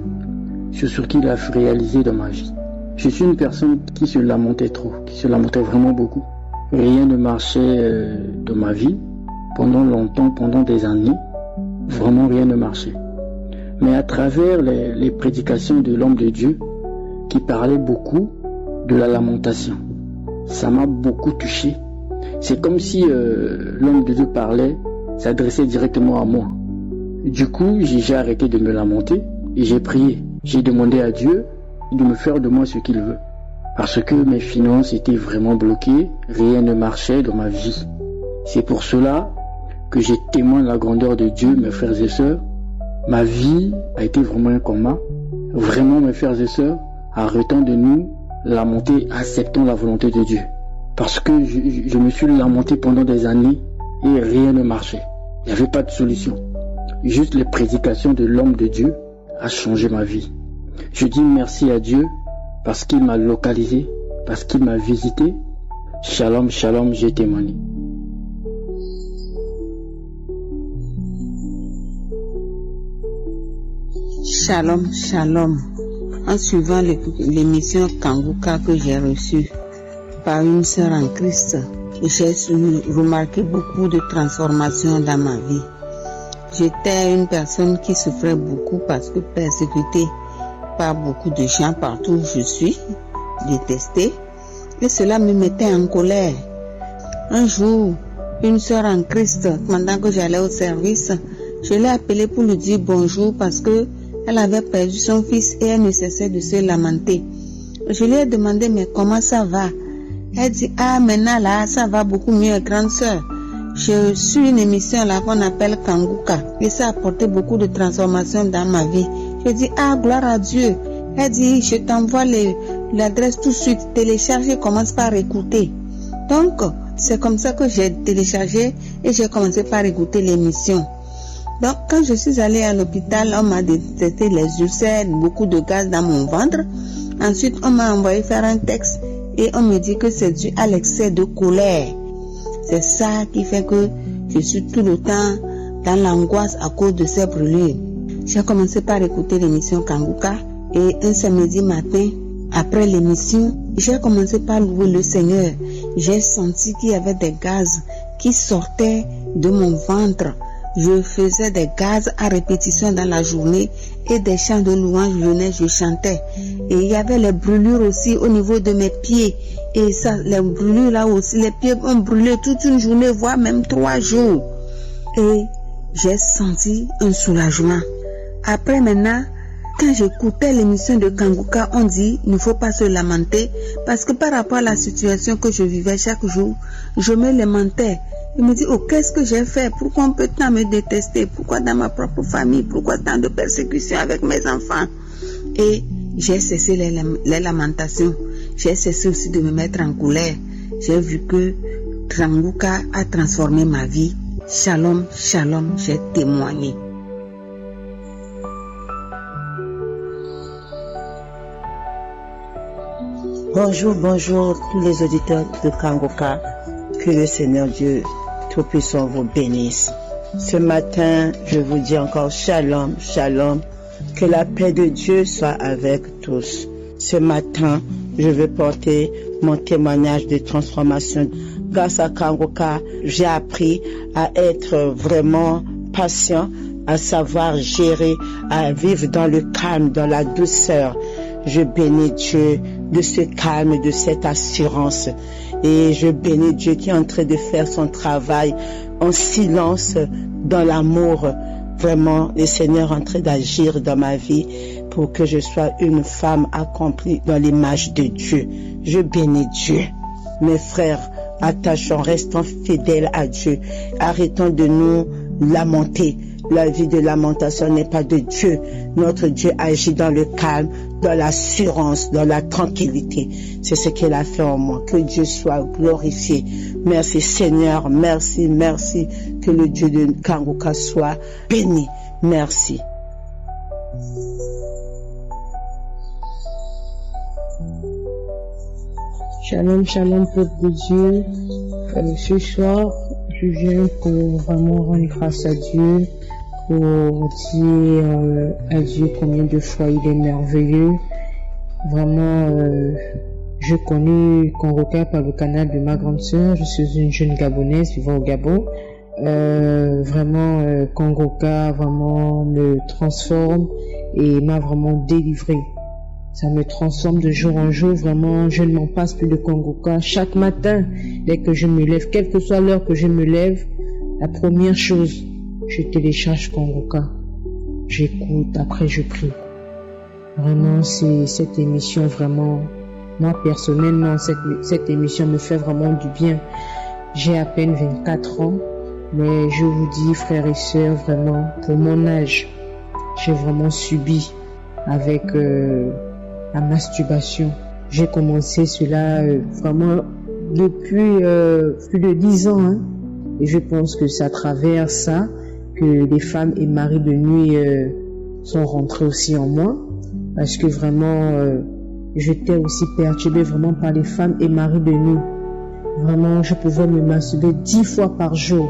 sur ce qu'il a réalisé dans ma vie. Je suis une personne qui se lamentait trop, qui se lamentait vraiment beaucoup. Rien ne marchait dans ma vie pendant longtemps, pendant des années. Vraiment rien ne marchait. Mais à travers les prédications de l'homme de Dieu qui parlait beaucoup de la lamentation, ça m'a beaucoup touché. C'est comme si l'homme de Dieu parlait, s'adressait directement à moi. Du coup, j'ai arrêté de me lamenter et j'ai prié. J'ai demandé à Dieu de me faire de moi ce qu'il veut. Parce que mes finances étaient vraiment bloquées, rien ne marchait dans ma vie. C'est pour cela que je témoigne la grandeur de Dieu, mes frères et sœurs. Ma vie a été vraiment un coma. Vraiment, mes frères et sœurs, arrêtons de nous lamenter, acceptons la volonté de Dieu. Parce que je me suis lamenté pendant des années et rien ne marchait. Il n'y avait pas de solution. Juste les prédications de l'homme de Dieu a changé ma vie. Je dis merci à Dieu parce qu'il m'a localisé, parce qu'il m'a visité. Shalom, shalom, j'ai témoigné. Shalom, shalom. En suivant l'émission Kanguka que j'ai reçue par une sœur en Christ, j'ai remarqué beaucoup de transformations dans ma vie. J'étais une personne qui souffrait beaucoup parce que persécutée par beaucoup de gens partout où je suis, détestée, et cela me mettait en colère. Un jour, une sœur en Christ, pendant que j'allais au service, je l'ai appelée pour lui dire bonjour parce que elle avait perdu son fils et elle ne cessait de se lamenter. Je lui ai demandé mais comment ça va? Elle dit ah maintenant là ça va beaucoup mieux grande sœur. Je suis une émission là qu'on appelle Kanguka et ça a apporté beaucoup de transformations dans ma vie. Je dis ah gloire à Dieu. Elle dit je t'envoie l'adresse tout de suite, télécharge et commence par écouter. Donc c'est comme ça que j'ai téléchargé et j'ai commencé par écouter l'émission. Donc, quand je suis allée à l'hôpital, on m'a détecté les ulcères, beaucoup de gaz dans mon ventre. Ensuite, on m'a envoyé faire un texte et on me dit que c'est dû à l'excès de colère. C'est ça qui fait que je suis tout le temps dans l'angoisse à cause de ces brûlures. J'ai commencé par écouter l'émission Kanguka et un samedi matin, après l'émission, j'ai commencé par louer le Seigneur. J'ai senti qu'il y avait des gaz qui sortaient de mon ventre. Je faisais des gaz à répétition dans la journée et des chants de louange venaient, je chantais. Et il y avait les brûlures aussi au niveau de mes pieds. Et ça, les brûlures là aussi, les pieds ont brûlé toute une journée, voire même 3 jours. Et j'ai senti un soulagement. Après maintenant, quand j'écoutais l'émission de Kanguka, on dit il ne faut pas se lamenter parce que par rapport à la situation que je vivais chaque jour, je me lamentais. Je me dis, oh, qu'est-ce que j'ai fait? Pourquoi on peut tant me détester? Pourquoi dans ma propre famille? Pourquoi tant de persécutions avec mes enfants? Et j'ai cessé les lamentations. J'ai cessé aussi de me mettre en colère. J'ai vu que Kanguka a transformé ma vie. Shalom, shalom, j'ai témoigné. Bonjour, bonjour tous les auditeurs de Kanguka. Que le Seigneur Dieu Tout-Puissant vous bénisse. Ce matin, je vous dis encore shalom, shalom. Que la paix de Dieu soit avec tous. Ce matin, je veux porter mon témoignage de transformation. Grâce à Kanguka, j'ai appris à être vraiment patient, à savoir gérer, à vivre dans le calme, dans la douceur. Je bénis Dieu de ce calme, de cette assurance. Et je bénis Dieu qui est en train de faire son travail en silence, dans l'amour. Vraiment, le Seigneur est en train d'agir dans ma vie pour que je sois une femme accomplie dans l'image de Dieu. Je bénis Dieu. Mes frères, attachons, restons fidèles à Dieu. Arrêtons de nous lamenter. La vie de lamentation n'est pas de Dieu. Notre Dieu agit dans le calme, dans l'assurance, dans la tranquillité. C'est ce qu'il a fait en moi. Que Dieu soit glorifié. Merci Seigneur, merci, merci. Que le Dieu de Kanguka soit béni. Merci. Shalom, shalom, peuple de Dieu. Ce soir, je viens pour vraiment rendre grâce à Dieu, pour dire à Dieu combien de fois il est merveilleux. Vraiment, je connais Kanguka par le canal de ma grande sœur. Je suis une jeune Gabonaise vivant au Gabon. Vraiment, Kanguka vraiment me transforme et m'a vraiment délivré. Ça me transforme de jour en jour. Vraiment, je ne m'en passe plus de Kanguka. Chaque matin, dès que je me lève, quelle que soit l'heure que je me lève, la première chose, je télécharge Kanguka. J'écoute, après je prie. Vraiment, c'est cette émission, vraiment, moi personnellement, cette émission me fait vraiment du bien. J'ai à peine 24 ans, mais je vous dis, frères et sœurs, vraiment, pour mon âge, j'ai vraiment subi avec la masturbation. J'ai commencé cela vraiment depuis plus de 10 ans. Hein. Et je pense que c'est à travers ça que les femmes et maris de nuit sont rentrés aussi en moi. Parce que vraiment, j'étais aussi perturbée vraiment par les femmes et maris de nuit. Vraiment, je pouvais me masturber 10 fois par jour.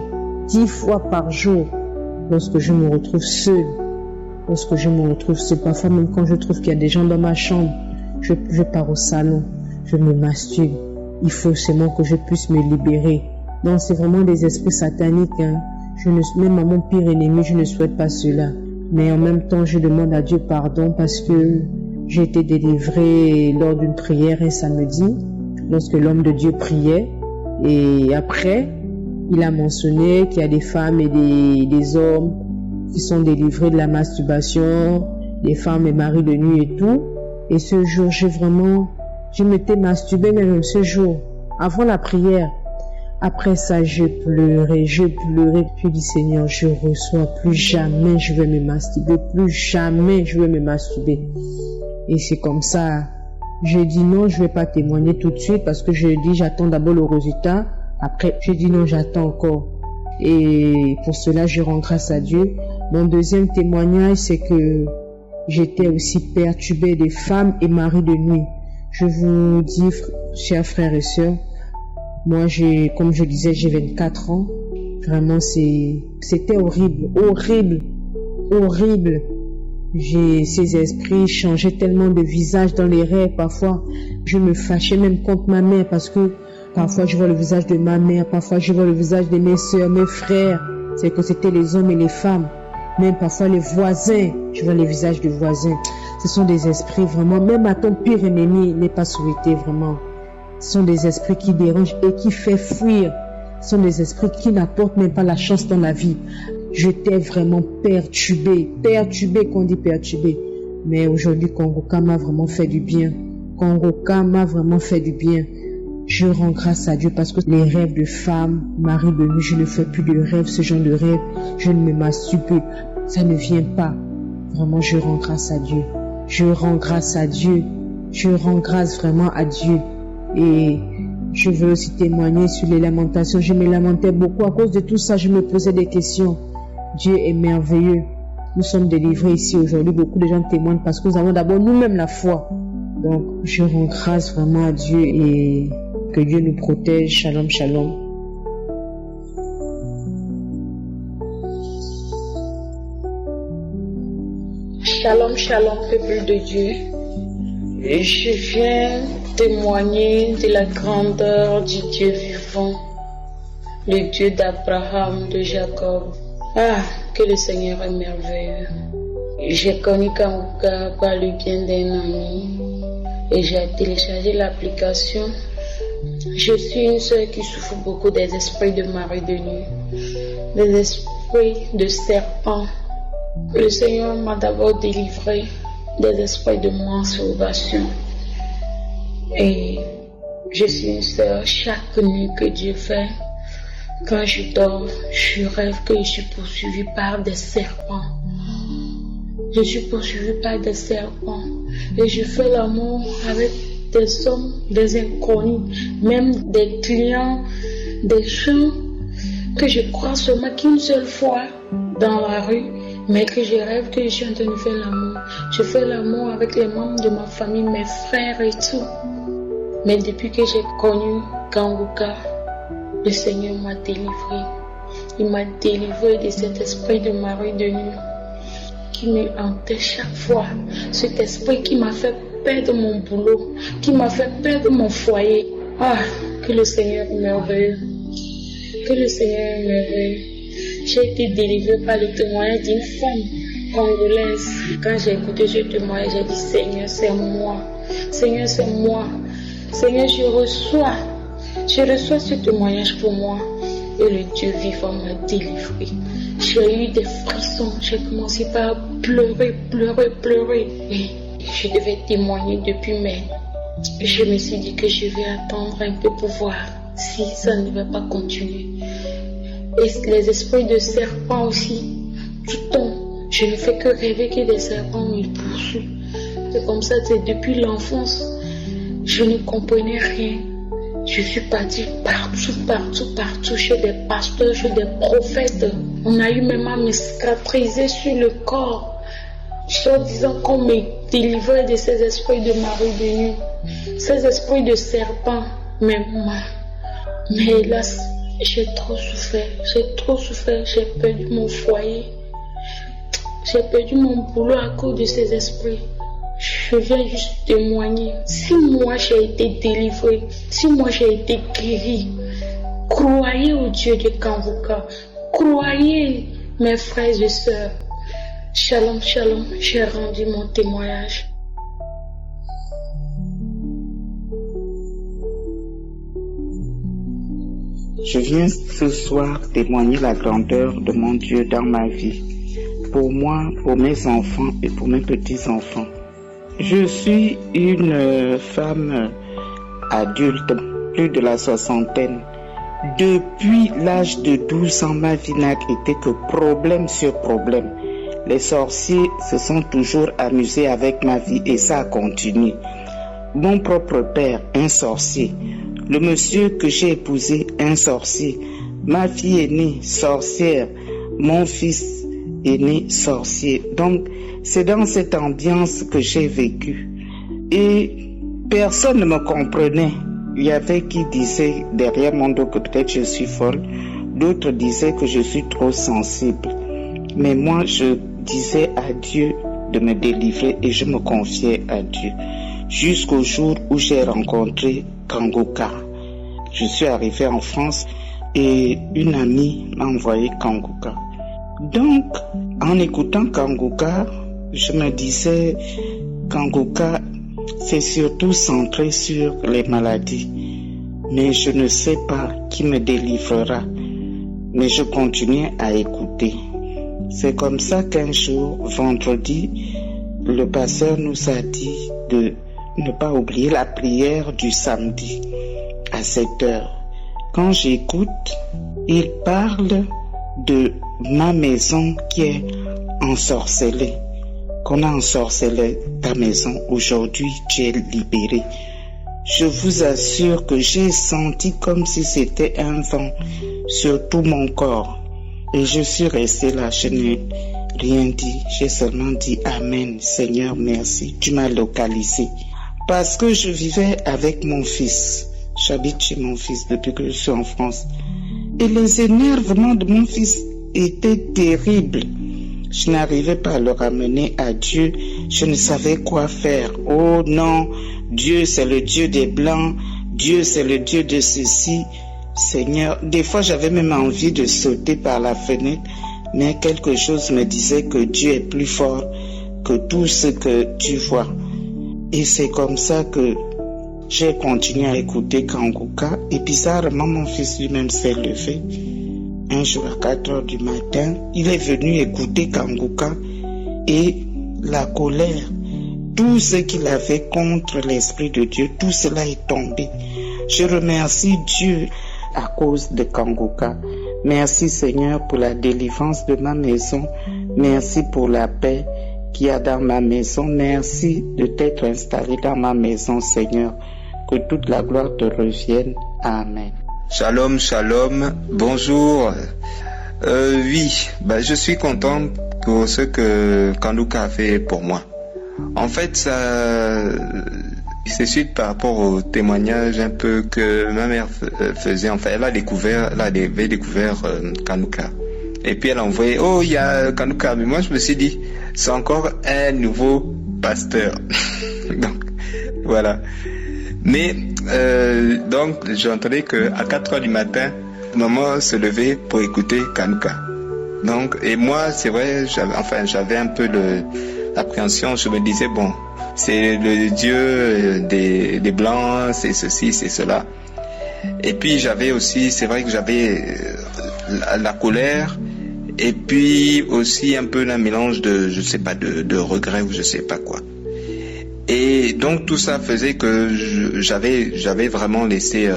10 fois par jour. Lorsque je me retrouve seule. Lorsque je me retrouve seule. Parfois, même quand je trouve qu'il y a des gens dans ma chambre, je pars au salon. Je me masturbe. Il faut seulement que je puisse me libérer. Donc, c'est vraiment des esprits sataniques. Hein. Même à mon pire ennemi, je ne souhaite pas cela. Mais en même temps, je demande à Dieu pardon parce que j'ai été délivrée lors d'une prière un samedi, lorsque l'homme de Dieu priait. Et après, il a mentionné qu'il y a des femmes et des hommes qui sont délivrés de la masturbation, des femmes et maris de nuit et tout. Et ce jour, je m'étais masturbée même ce jour, avant la prière. Après ça, je pleurais. Je dis, Seigneur, je reçois, plus jamais je vais me masturber, plus jamais je vais me masturber. Et c'est comme ça, je dis non, je vais pas témoigner tout de suite parce que je dis, j'attends d'abord le résultat. Après, je dis non, j'attends encore. Et pour cela, je rends grâce à Dieu Mon deuxième témoignage, c'est que j'étais aussi perturbée des femmes et mari de nuit. Je vous dis, chers frères et sœurs, moi, comme je disais, j'ai 24 ans. Vraiment, c'était horrible, horrible, horrible. Ces esprits changeaient tellement de visage dans les rêves. Parfois, je me fâchais même contre ma mère parce que parfois, je vois le visage de ma mère, parfois, je vois le visage de mes sœurs, mes frères. C'est que c'était les hommes et les femmes. Même parfois, les voisins, je vois les visages de voisins. Ce sont des esprits vraiment, même à ton pire ennemi, n'est pas souhaité vraiment. Ce sont des esprits qui dérangent et qui font fuir. Ce sont des esprits qui n'apportent même pas la chance dans la vie. J'étais vraiment perturbée qu'on dit perturbée. Mais aujourd'hui, Congoka m'a vraiment fait du bien. Congoka m'a vraiment fait du bien. Je rends grâce à Dieu parce que les rêves de femmes, mari de nuit, je ne fais plus de rêves, ce genre de rêves. Je ne me masturbe plus. Ça ne vient pas. Vraiment, je rends grâce à Dieu. Je rends grâce à Dieu. Je rends grâce vraiment à Dieu. Et je veux aussi témoigner sur les lamentations. Je me lamentais beaucoup. À cause de tout ça, je me posais des questions. Dieu est merveilleux. Nous sommes délivrés ici aujourd'hui. Beaucoup de gens témoignent parce que nous avons d'abord nous-mêmes la foi. Donc, je rends grâce vraiment à Dieu et que Dieu nous protège. Shalom, shalom. Shalom, shalom, peuple de Dieu. Et je viens témoigner de la grandeur du Dieu vivant, le Dieu d'Abraham, de Jacob. Ah, que le Seigneur est merveilleux. J'ai connu Kanguka par le bien d'un ami et j'ai téléchargé l'application. Je suis une sœur qui souffre beaucoup des esprits de mari de nuit, des esprits de serpent. Le Seigneur m'a d'abord délivré des esprits de masturbation. Et je suis une sœur, chaque nuit que Dieu fait, quand je dors, je rêve que je suis poursuivie par des serpents. Je suis poursuivie par des serpents. Et je fais l'amour avec des hommes, des inconnus, même des clients, des gens que je crois seulement qu'une seule fois dans la rue, mais que je rêve que je suis en train de faire l'amour. Je fais l'amour avec les membres de ma famille, mes frères et tout. Mais depuis que j'ai connu Kanguka, le Seigneur m'a délivré. Il m'a délivré de cet esprit de mari de nuit qui me hantait chaque fois. Cet esprit qui m'a fait perdre mon boulot, qui m'a fait perdre mon foyer. Ah, que le Seigneur est merveilleux. Que le Seigneur est merveilleux. J'ai été délivrée par le témoignage d'une femme congolaise. Quand j'ai écouté ce témoignage, j'ai dit Seigneur, c'est moi. Seigneur, c'est moi. Seigneur, je reçois ce témoignage pour moi. Et le Dieu vivant m'a délivré. J'ai eu des frissons. J'ai commencé par pleurer. Et je devais témoigner depuis, mais je me suis dit que je vais attendre un peu pour voir si ça ne va pas continuer. Et les esprits de serpents aussi, tout le temps, je ne fais que rêver que des serpents me poursuivent. C'est comme ça, c'est depuis l'enfance, je ne comprenais rien. Je suis partie partout, chez des pasteurs, chez des prophètes. On a eu même à me cicatriser sur le corps, en disant qu'on me délivrait de ces esprits de mari de nuit, ces esprits de serpents. Mais hélas, j'ai trop souffert, j'ai perdu mon foyer, j'ai perdu mon boulot à cause de ces esprits. Je viens juste témoigner. Si moi j'ai été délivré, si moi j'ai été guéri, croyez au Dieu de Kanguka, croyez mes frères et sœurs. Shalom, shalom, j'ai rendu mon témoignage. Je viens ce soir témoigner la grandeur de mon Dieu dans ma vie, pour moi, pour mes enfants et pour mes petits-enfants. Je suis une femme adulte, plus de la soixantaine. Depuis l'âge de 12 ans, ma vie n'a été que problème sur problème. Les sorciers se sont toujours amusés avec ma vie et ça continue. Mon propre père, un sorcier. Le monsieur que j'ai épousé, un sorcier. Ma fille aînée, sorcière. Mon fils est né sorcier. Donc, c'est dans cette ambiance que j'ai vécu. Et personne ne me comprenait. Il y avait qui disaient derrière mon dos que peut-être je suis folle. D'autres disaient que je suis trop sensible. Mais moi, je disais à Dieu de me délivrer et je me confiais à Dieu. Jusqu'au jour où j'ai rencontré Kanguka. Je suis arrivé en France et une amie m'a envoyé Kanguka. Donc, en écoutant Kanguka, je me disais, Kanguka, c'est surtout centré sur les maladies. Mais je ne sais pas qui me délivrera. Mais je continuais à écouter. C'est comme ça qu'un jour, vendredi, le pasteur nous a dit de ne pas oublier la prière du samedi à 7h. Quand j'écoute, il parle de ma maison qui est ensorcelée. Qu'on a ensorcelé ta maison. Aujourd'hui, tu es libéré. Je vous assure que j'ai senti comme si c'était un vent sur tout mon corps. Et je suis resté là, je n'ai rien dit. J'ai seulement dit Amen, Seigneur, merci. Tu m'as localisé. Parce que je vivais avec mon fils. J'habite chez mon fils depuis que je suis en France. Et les énervements de mon fils étaient terribles. Je n'arrivais pas à le ramener à Dieu. Je ne savais quoi faire. Oh non, Dieu c'est le Dieu des Blancs. Dieu c'est le Dieu de ceci. Seigneur, des fois j'avais même envie de sauter par la fenêtre. Mais quelque chose me disait que Dieu est plus fort que tout ce que tu vois. Et c'est comme ça que j'ai continué à écouter Kanguka. Et bizarrement, mon fils lui-même s'est levé. Un jour à 4h du matin, il est venu écouter Kanguka et la colère, tout ce qu'il avait contre l'Esprit de Dieu, tout cela est tombé. Je remercie Dieu à cause de Kanguka. Merci Seigneur pour la délivrance de ma maison. Merci pour la paix qu'il y a dans ma maison. Merci de t'être installé dans ma maison, Seigneur. Que toute la gloire te revienne. Amen. Shalom, shalom, bonjour. Oui, je suis content pour ce que Kanguka a fait pour moi. En fait, ça, c'est suite par rapport au témoignage un peu que ma mère faisait. En fait, elle avait découvert Kanguka. Et puis elle a envoyé, oh, il y a Kanguka. Mais moi, je me suis dit, c'est encore un nouveau pasteur. Donc, voilà. Mais donc j'entendais que à 4h du matin, maman se levait pour écouter Kanguka. Donc et moi c'est vrai, j'avais un peu l'appréhension. Je me disais bon, c'est le Dieu des Blancs, c'est ceci, c'est cela. Et puis j'avais aussi, c'est vrai que j'avais la colère et puis aussi un peu un mélange de je sais pas de regret ou je sais pas quoi. Et donc tout ça faisait que j'avais vraiment laissé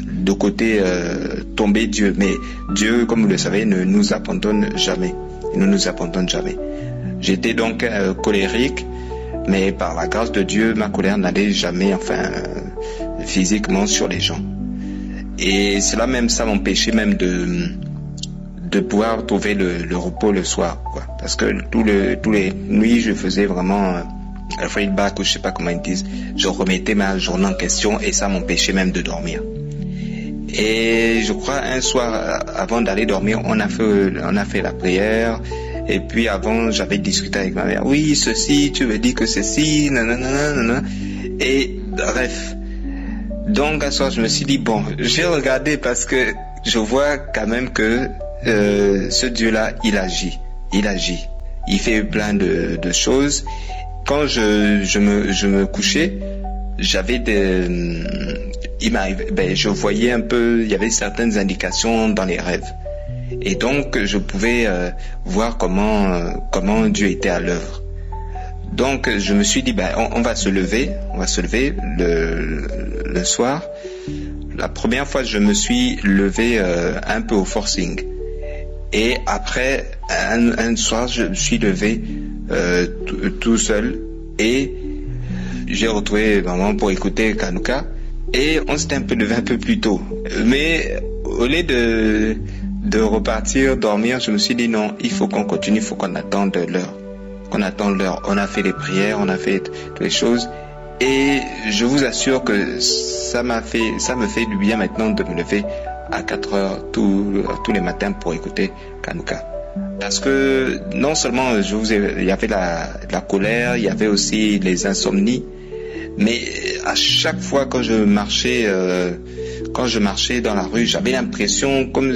de côté tomber Dieu. Mais Dieu, comme vous le savez, ne nous abandonne jamais. Il ne nous abandonne jamais. J'étais donc colérique, mais par la grâce de Dieu, ma colère n'allait jamais, physiquement sur les gens. Et cela même, ça m'empêchait même de pouvoir trouver le repos le soir, quoi. Parce que tous les nuits, je faisais vraiment le feedback, ou je sais pas comment ils disent, je remettais ma journée en question et ça m'empêchait même de dormir. Et je crois un soir avant d'aller dormir, on a fait la prière. Et puis avant, j'avais discuté avec ma mère. Oui, ceci, tu me dis que ceci, nanana. Et bref. Donc un soir, je me suis dit bon, j'ai regardé parce que je vois quand même que ce Dieu-là, il agit. Il fait plein de choses. Quand je me couchais, j'avais je voyais un peu, il y avait certaines indications dans les rêves. Et donc, je pouvais voir comment Dieu était à l'œuvre. Donc, je me suis dit, on va se lever le soir. La première fois, je me suis levé un peu au forcing. Et après, un soir, je me suis levé tout seul et j'ai retrouvé maman pour écouter Kanguka et on s'était un peu levé un peu plus tôt. Mais au lieu de repartir dormir, je me suis dit non, il faut qu'on continue, il faut qu'on attende l'heure. On a fait les prières, on a fait toutes les choses. Et je vous assure que ça me fait du bien maintenant de me lever à 4 heures tous les matins pour écouter Kanouka. Parce que non seulement il y avait la colère, il y avait aussi les insomnies, mais à chaque fois quand je marchais dans la rue, j'avais l'impression comme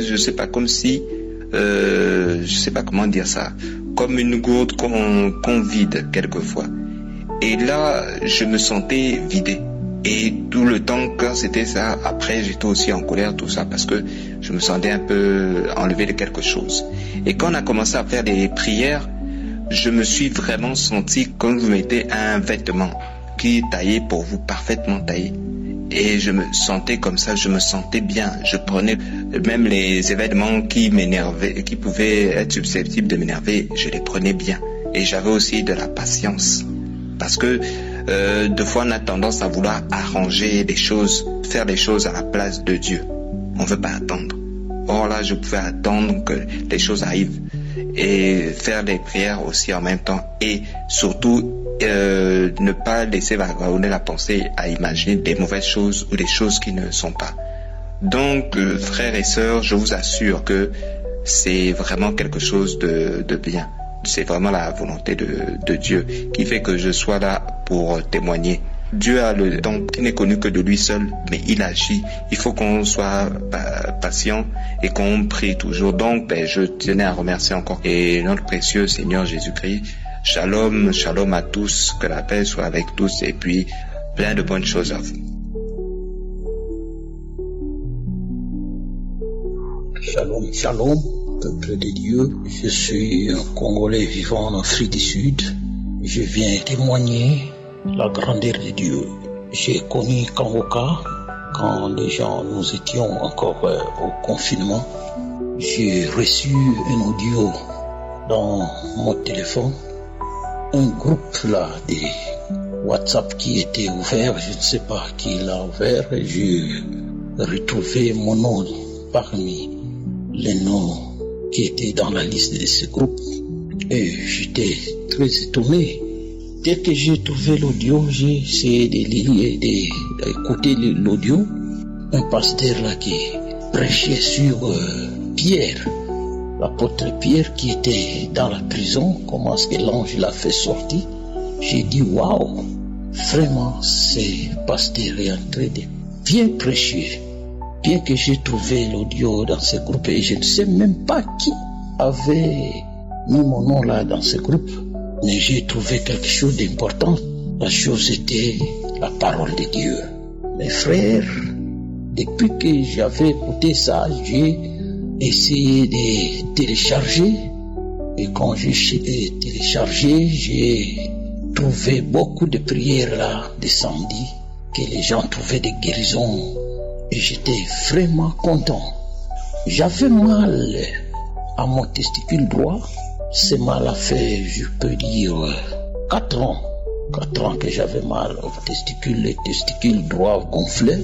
une gourde qu'on vide quelquefois. Et là, je me sentais vidé. Et tout le temps, quand c'était ça, après, j'étais aussi en colère, tout ça, parce que je me sentais un peu enlevé de quelque chose. Et quand on a commencé à faire des prières, je me suis vraiment senti comme vous mettez un vêtement qui est taillé pour vous, parfaitement taillé. Et je me sentais comme ça, je me sentais bien. Je prenais même les événements qui m'énervaient, qui pouvaient être susceptibles de m'énerver, je les prenais bien. Et j'avais aussi de la patience. Parce que deux fois on a tendance à vouloir arranger les choses, faire les choses à la place de Dieu. On ne veut pas attendre. Or là, je pouvais attendre que les choses arrivent et faire les prières aussi en même temps. Et surtout, ne pas laisser vagabonder la pensée à imaginer des mauvaises choses ou des choses qui ne sont pas. Donc, frères et sœurs, je vous assure que c'est vraiment quelque chose de bien. C'est vraiment la volonté de Dieu qui fait que je sois là pour témoigner. Dieu a le temps qui n'est connu que de lui seul, mais il agit. Il faut qu'on soit patient et qu'on prie toujours. Donc, je tenais à remercier encore et notre précieux Seigneur Jésus-Christ. Shalom, shalom à tous, que la paix soit avec tous et puis plein de bonnes choses à vous. Shalom, shalom, peuple de Dieu. Je suis un Congolais vivant en Afrique du Sud. Je viens témoigner la grandeur de Dieu. J'ai connu Kangoka quand les gens, nous étions encore au confinement. J'ai reçu un audio dans mon téléphone, un groupe là de WhatsApp qui était ouvert, je ne sais pas qui l'a ouvert. J'ai retrouvé mon nom parmi les noms qui étaient dans la liste de ce groupe et j'étais très étonné. Dès que j'ai trouvé l'audio, j'ai essayé de lire et d'écouter l'audio. Un pasteur là qui prêchait sur Pierre, l'apôtre Pierre qui était dans la prison, comment est-ce que l'ange l'a fait sortir. J'ai dit waouh, vraiment ce pasteur est en train de bien prêcher. Bien que j'ai trouvé l'audio dans ce groupe et je ne sais même pas qui avait mis mon nom là dans ce groupe, mais j'ai trouvé quelque chose d'important. La chose était la parole de Dieu. Mes frères, depuis que j'avais écouté ça, j'ai essayé de télécharger. Et quand j'ai téléchargé, j'ai trouvé beaucoup de prières là, de samedi, que les gens trouvaient des guérisons. Et j'étais vraiment content. J'avais mal à mon testicule droit. Ce mal a fait, je peux dire, 4 ans. 4 ans que j'avais mal au testicule. Le testicule droit gonflé.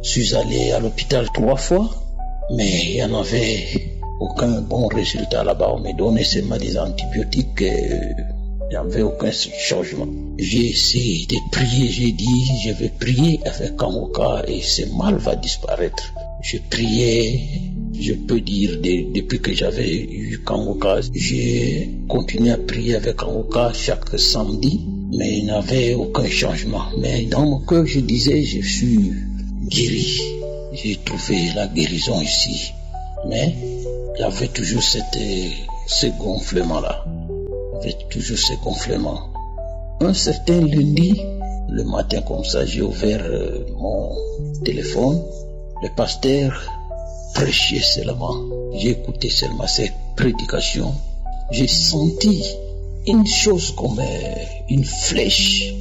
Je suis allé à l'hôpital 3 fois. Mais il n'y en avait aucun bon résultat là-bas. On me donnait seulement des antibiotiques. Il n'y avait aucun changement. J'ai essayé de prier, j'ai dit, je vais prier avec Kangoka et ce mal va disparaître. Je priais, je peux dire, depuis que j'avais eu Kangoka, j'ai continué à prier avec Kangoka chaque samedi, mais il n'y avait aucun changement. Mais dans mon cœur, je disais, je suis guéri. J'ai trouvé la guérison ici. Mais il y avait toujours ce gonflement-là. Toujours ces gonflements. Un certain lundi, le matin comme ça, j'ai ouvert mon téléphone. Le pasteur prêchait seulement. J'ai écouté seulement ses prédications. J'ai senti une chose comme une flèche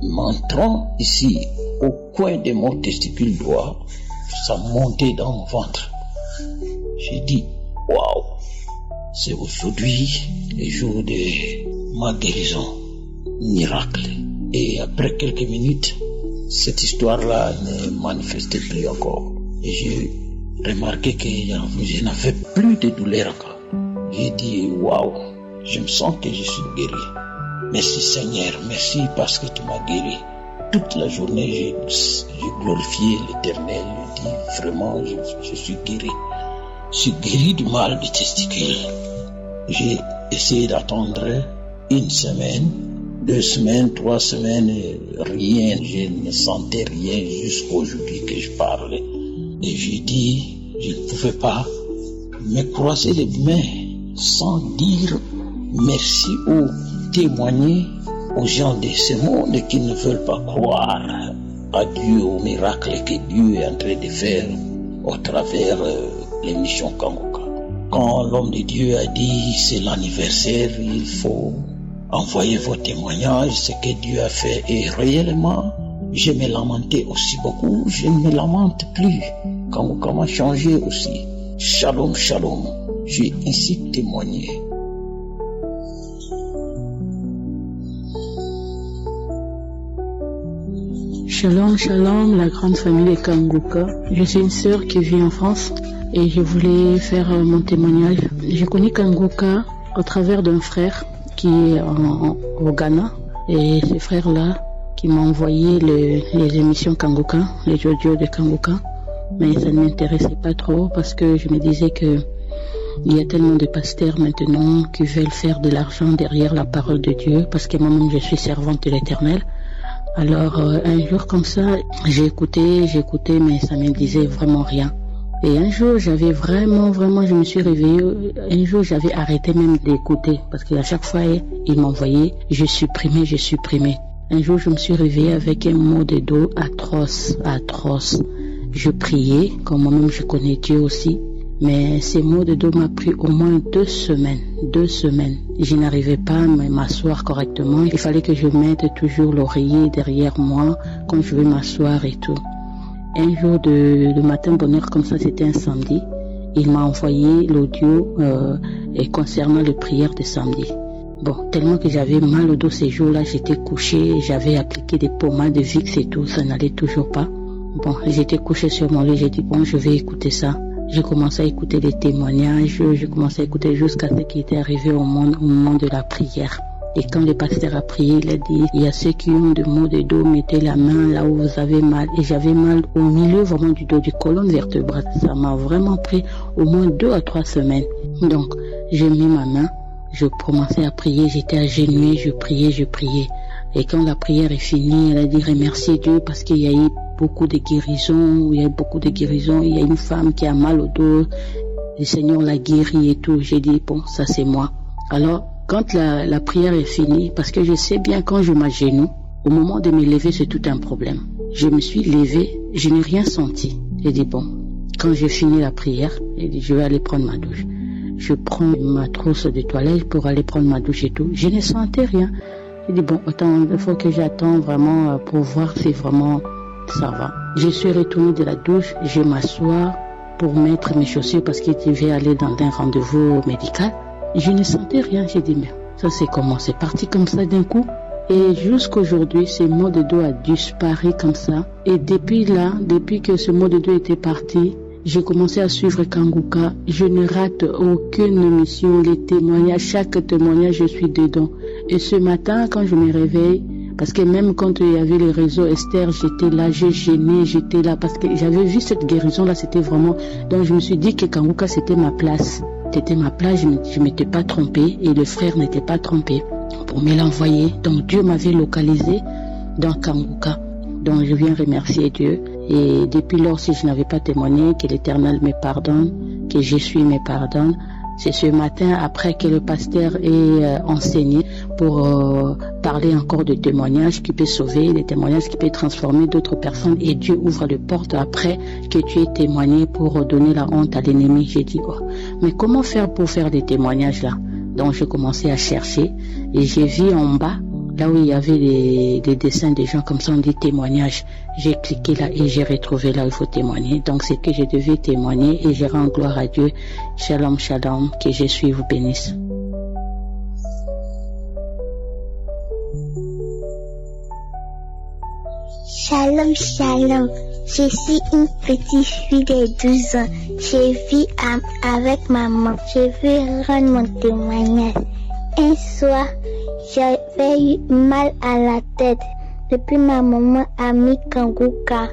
m'entrant ici au coin de mon testicule droit. Ça montait dans mon ventre. J'ai dit, waouh! C'est aujourd'hui le jour de ma guérison, miracle. Et après quelques minutes, cette histoire-là ne manifestait plus encore. Et remarqué que je n'avais plus de douleur encore. J'ai dit, waouh, je me sens que je suis guéri. Merci Seigneur, merci parce que tu m'as guéri. Toute la journée, j'ai glorifié l'Éternel. Je dis, vraiment, je suis guéri. Je suis guéri du mal des testicules. J'ai essayé d'attendre 1 semaine, 2 semaines, 3 semaines, rien. Je ne sentais rien jusqu'aujourd'hui que je parlais. Et j'ai dit, je ne pouvais pas me croiser les mains sans dire merci ou témoigner aux gens de ce monde qui ne veulent pas croire à Dieu, au miracle que Dieu est en train de faire au travers l'émission Kanguka. Quand l'homme de Dieu a dit c'est l'anniversaire, il faut envoyer vos témoignages, ce que Dieu a fait. Et réellement, je me lamentais aussi beaucoup, je ne me lamente plus. Kanguka m'a changé aussi. Shalom, shalom. J'ai ainsi témoigné. Shalom, shalom, la grande famille de Kanguka. Je suis une sœur qui vit en France et je voulais faire mon témoignage. J'ai connu Kanguka au travers d'un frère qui est au Ghana. Et ce frère-là qui m'a envoyé les émissions Kanguka, les audios de Kanguka. Mais ça ne m'intéressait pas trop parce que je me disais que il y a tellement de pasteurs maintenant qui veulent faire de l'argent derrière la parole de Dieu parce que moi-même je suis servante de l'Éternel. Alors un jour comme ça, j'ai écouté, mais ça me disait vraiment rien. Et un jour, j'avais vraiment, je me suis réveillée. Un jour, j'avais arrêté même d'écouter parce qu'à chaque fois, il m'envoyait, je supprimais. Un jour, je me suis réveillée avec un mot de dos atroce. Je priais, comme moi-même je connais Dieu aussi. Mais ces mots de dos m'ont pris au moins 2 semaines. Je n'arrivais pas à m'asseoir correctement. Il fallait que je mette toujours l'oreiller derrière moi quand je veux m'asseoir et tout. Un jour de matin bonheur comme ça, c'était un samedi. Il m'a envoyé l'audio concernant les prières de samedi. Bon, tellement que j'avais mal au dos ces jours-là, j'étais couchée, j'avais appliqué des pommades de Vicks et tout, ça n'allait toujours pas. Bon, j'étais couchée sur mon lit, j'ai dit bon, je vais écouter ça. J'ai commencé à écouter les témoignages, j'ai commencé à écouter jusqu'à ce qui était arrivé au moment de la prière. Et quand le pasteur a prié, il a dit, il y a ceux qui ont des maux de dos, mettez la main là où vous avez mal. Et j'avais mal au milieu vraiment du dos, du colonne vertébrale. Ça m'a vraiment pris au moins 2 à 3 semaines. Donc, j'ai mis ma main, je commençais à prier, j'étais agenouillée, je priais. Et quand la prière est finie, elle a dit remercier Dieu parce qu'il y a eu beaucoup de guérisons, il y a une femme qui a mal au dos, le Seigneur l'a guérie et tout. J'ai dit, bon, ça c'est moi. Alors, quand la prière est finie, parce que je sais bien quand je m'agenouille, au moment de me lever, c'est tout un problème. Je me suis levée, je n'ai rien senti. J'ai dit, bon, quand j'ai fini la prière, j'ai dit, je vais aller prendre ma douche. Je prends ma trousse de toilette pour aller prendre ma douche et tout. Je ne sentais rien. J'ai dit, bon, attends, il faut que j'attende vraiment pour voir si vraiment ça va. Je suis retournée de la douche, je m'assois pour mettre mes chaussures parce que je devais aller dans un rendez-vous médical. Je ne sentais rien, j'ai dit, mais ça c'est comment, c'est parti comme ça d'un coup. Et jusqu'aujourd'hui, ce mot de dos a disparu comme ça. Et depuis que ce mot de dos était parti, j'ai commencé à suivre Kanguka. Je ne rate aucune émission, les témoignages, chaque témoignage, je suis dedans. Et ce matin, quand je me réveille, parce que même quand il y avait les réseaux Esther, j'étais là, j'ai gêné, j'étais là, parce que j'avais vu cette guérison-là, c'était vraiment... Donc je me suis dit que Kanguka, c'était ma place. C'était ma place, je ne m'étais pas trompée et le frère n'était pas trompé pour me l'envoyer. Donc Dieu m'avait localisé dans Kanguka. Donc je viens remercier Dieu. Et depuis lors, si je n'avais pas témoigné, que l'Éternel me pardonne, que Jésus me pardonne. C'est ce matin, après que le pasteur ait enseigné pour parler encore de témoignages qui peut sauver, des témoignages qui peuvent transformer d'autres personnes. Et Dieu ouvre les portes après que tu aies témoigné pour donner la honte à l'ennemi. J'ai dit, oh, mais comment faire pour faire des témoignages là? Donc j'ai commencé à chercher et j'ai vu en bas, là où il y avait des dessins des gens comme ça, on dit témoignages. J'ai cliqué là et j'ai retrouvé là où il faut témoigner. Donc c'est que je devais témoigner et je rends gloire à Dieu. Shalom, shalom, que Jésus vous bénisse. Shalom, shalom, Je suis une petite fille de 12 ans. Je vis avec maman. Je veux rendre mon témoignage. Un soir, j'avais eu mal à la tête. Depuis ma maman a mis Kanguka.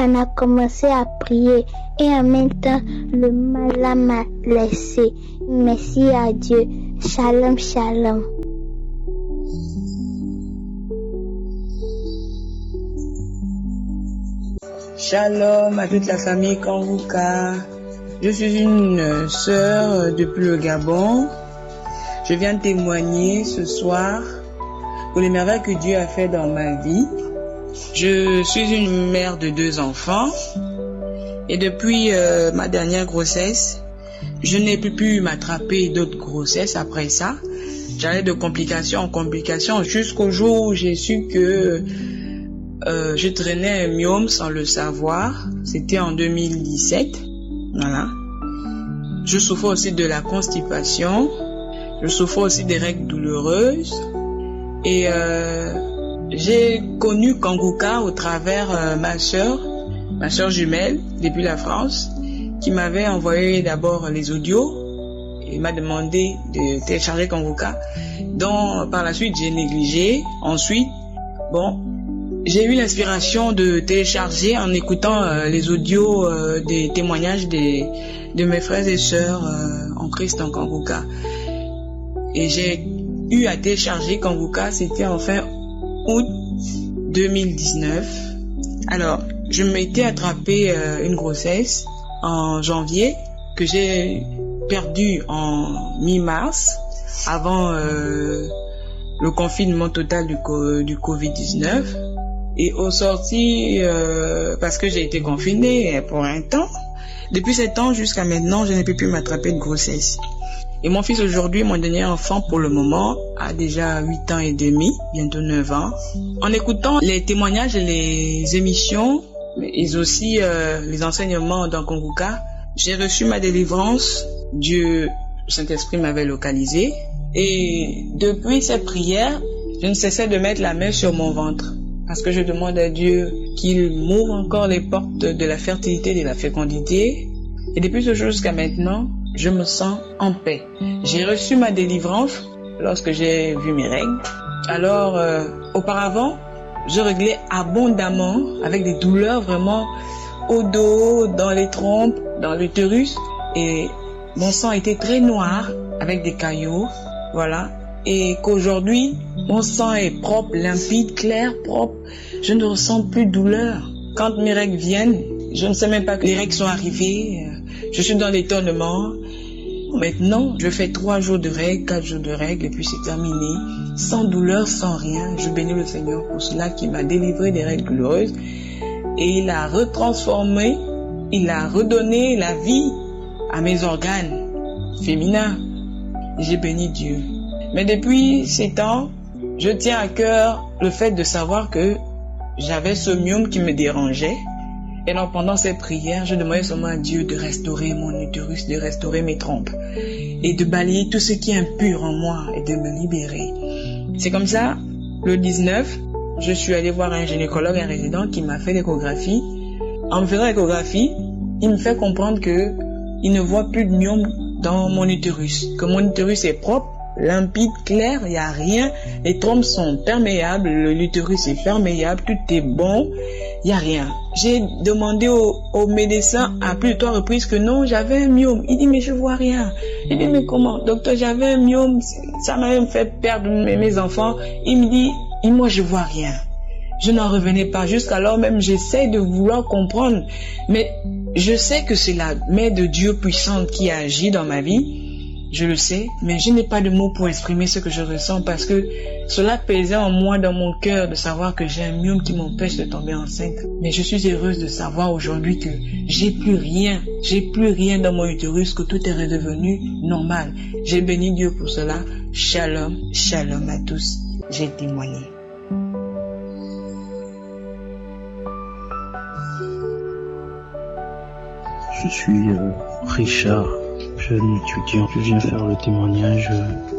Elle a commencé à prier et en même temps, le mal m'a laissé. Merci à Dieu. Shalom, shalom. Shalom à toute la famille Kanguka. Je suis une sœur depuis le Gabon. Je viens témoigner ce soir pour les merveilles que Dieu a fait dans ma vie. Je suis une mère de 2 enfants et depuis ma dernière grossesse, je n'ai plus pu m'attraper d'autres grossesses après ça. J'allais de complication en complication jusqu'au jour où j'ai su que je traînais un myome sans le savoir. C'était en 2017. Voilà. Je souffrais aussi de la constipation. Je souffrais aussi des règles douloureuses. Et j'ai connu Kanguka au travers ma sœur jumelle depuis la France, qui m'avait envoyé d'abord les audios et m'a demandé de télécharger Kanguka, dont par la suite j'ai négligé. Ensuite, j'ai eu l'inspiration de télécharger en écoutant les audios des témoignages de mes frères et sœurs en Christ en Kanguka. Et j'ai eu à télécharger Kanguka, c'était en fin août 2019. Alors, je m'étais attrapé une grossesse en janvier que j'ai perdue en mi-mars, avant le confinement total du Covid-19. Et au sorti, parce que j'ai été confinée pour un temps, depuis ce temps jusqu'à maintenant, je n'ai plus pu m'attraper de grossesse. Et mon fils aujourd'hui, mon dernier enfant pour le moment, a déjà 8 ans et demi, bientôt 9 ans. En écoutant les témoignages et les émissions, mais aussi les enseignements dans Kanguka, j'ai reçu ma délivrance. Dieu, le Saint-Esprit m'avait localisé. Et depuis cette prière, je ne cessais de mettre la main sur mon ventre. Parce que je demande à Dieu qu'il m'ouvre encore les portes de la fertilité et de la fécondité. Et depuis ce jour jusqu'à maintenant, je me sens en paix. J'ai reçu ma délivrance lorsque j'ai vu mes règles. Alors, auparavant, je réglais abondamment avec des douleurs vraiment au dos, dans les trompes, dans l'utérus. Et mon sang était très noir avec des caillots. Voilà. Et qu'aujourd'hui, mon sang est propre, limpide, clair, propre. Je ne ressens plus de douleur. Quand mes règles viennent, je ne sais même pas que les règles sont arrivées. Je suis dans l'étonnement. Maintenant, je fais 3 jours de règles, 4 jours de règles, et puis c'est terminé. Sans douleur, sans rien. Je bénis le Seigneur pour cela qui m'a délivré des règles douloureuses. Et il a retransformé, il a redonné la vie à mes organes féminins. J'ai béni Dieu. Mais depuis ces temps, je tiens à cœur le fait de savoir que j'avais ce myome qui me dérangeait. Et donc pendant ces prières, je demandais seulement à Dieu de restaurer mon utérus, de restaurer mes trompes et de balayer tout ce qui est impur en moi et de me libérer. C'est comme ça, le 19, je suis allé voir un gynécologue, un résident qui m'a fait l'échographie. En me faisant l'échographie, il me fait comprendre que il ne voit plus de myome dans mon utérus, que mon utérus est propre, limpide, clair, il n'y a rien, les trompes sont perméables, l'utérus est perméable, tout est bon, il n'y a rien. J'ai demandé au médecin à plus de 3 reprises que non, j'avais un myome. Il dit mais je vois rien. Il dit mais comment, docteur, j'avais un myome, ça m'a même fait perdre mes enfants. Il me dit, et moi je vois rien. Je n'en revenais pas. Jusqu'alors même, j'essaie de vouloir comprendre. Mais je sais que c'est la main de Dieu puissante qui agit dans ma vie. Je le sais, mais je n'ai pas de mots pour exprimer ce que je ressens parce que cela pesait en moi, dans mon cœur, de savoir que j'ai un myome qui m'empêche de tomber enceinte. Mais je suis heureuse de savoir aujourd'hui que j'ai plus rien dans mon utérus, que tout est redevenu normal. J'ai béni Dieu pour cela. Shalom, shalom à tous. J'ai témoigné. Je suis Richard, jeune étudiant. Je viens faire le témoignage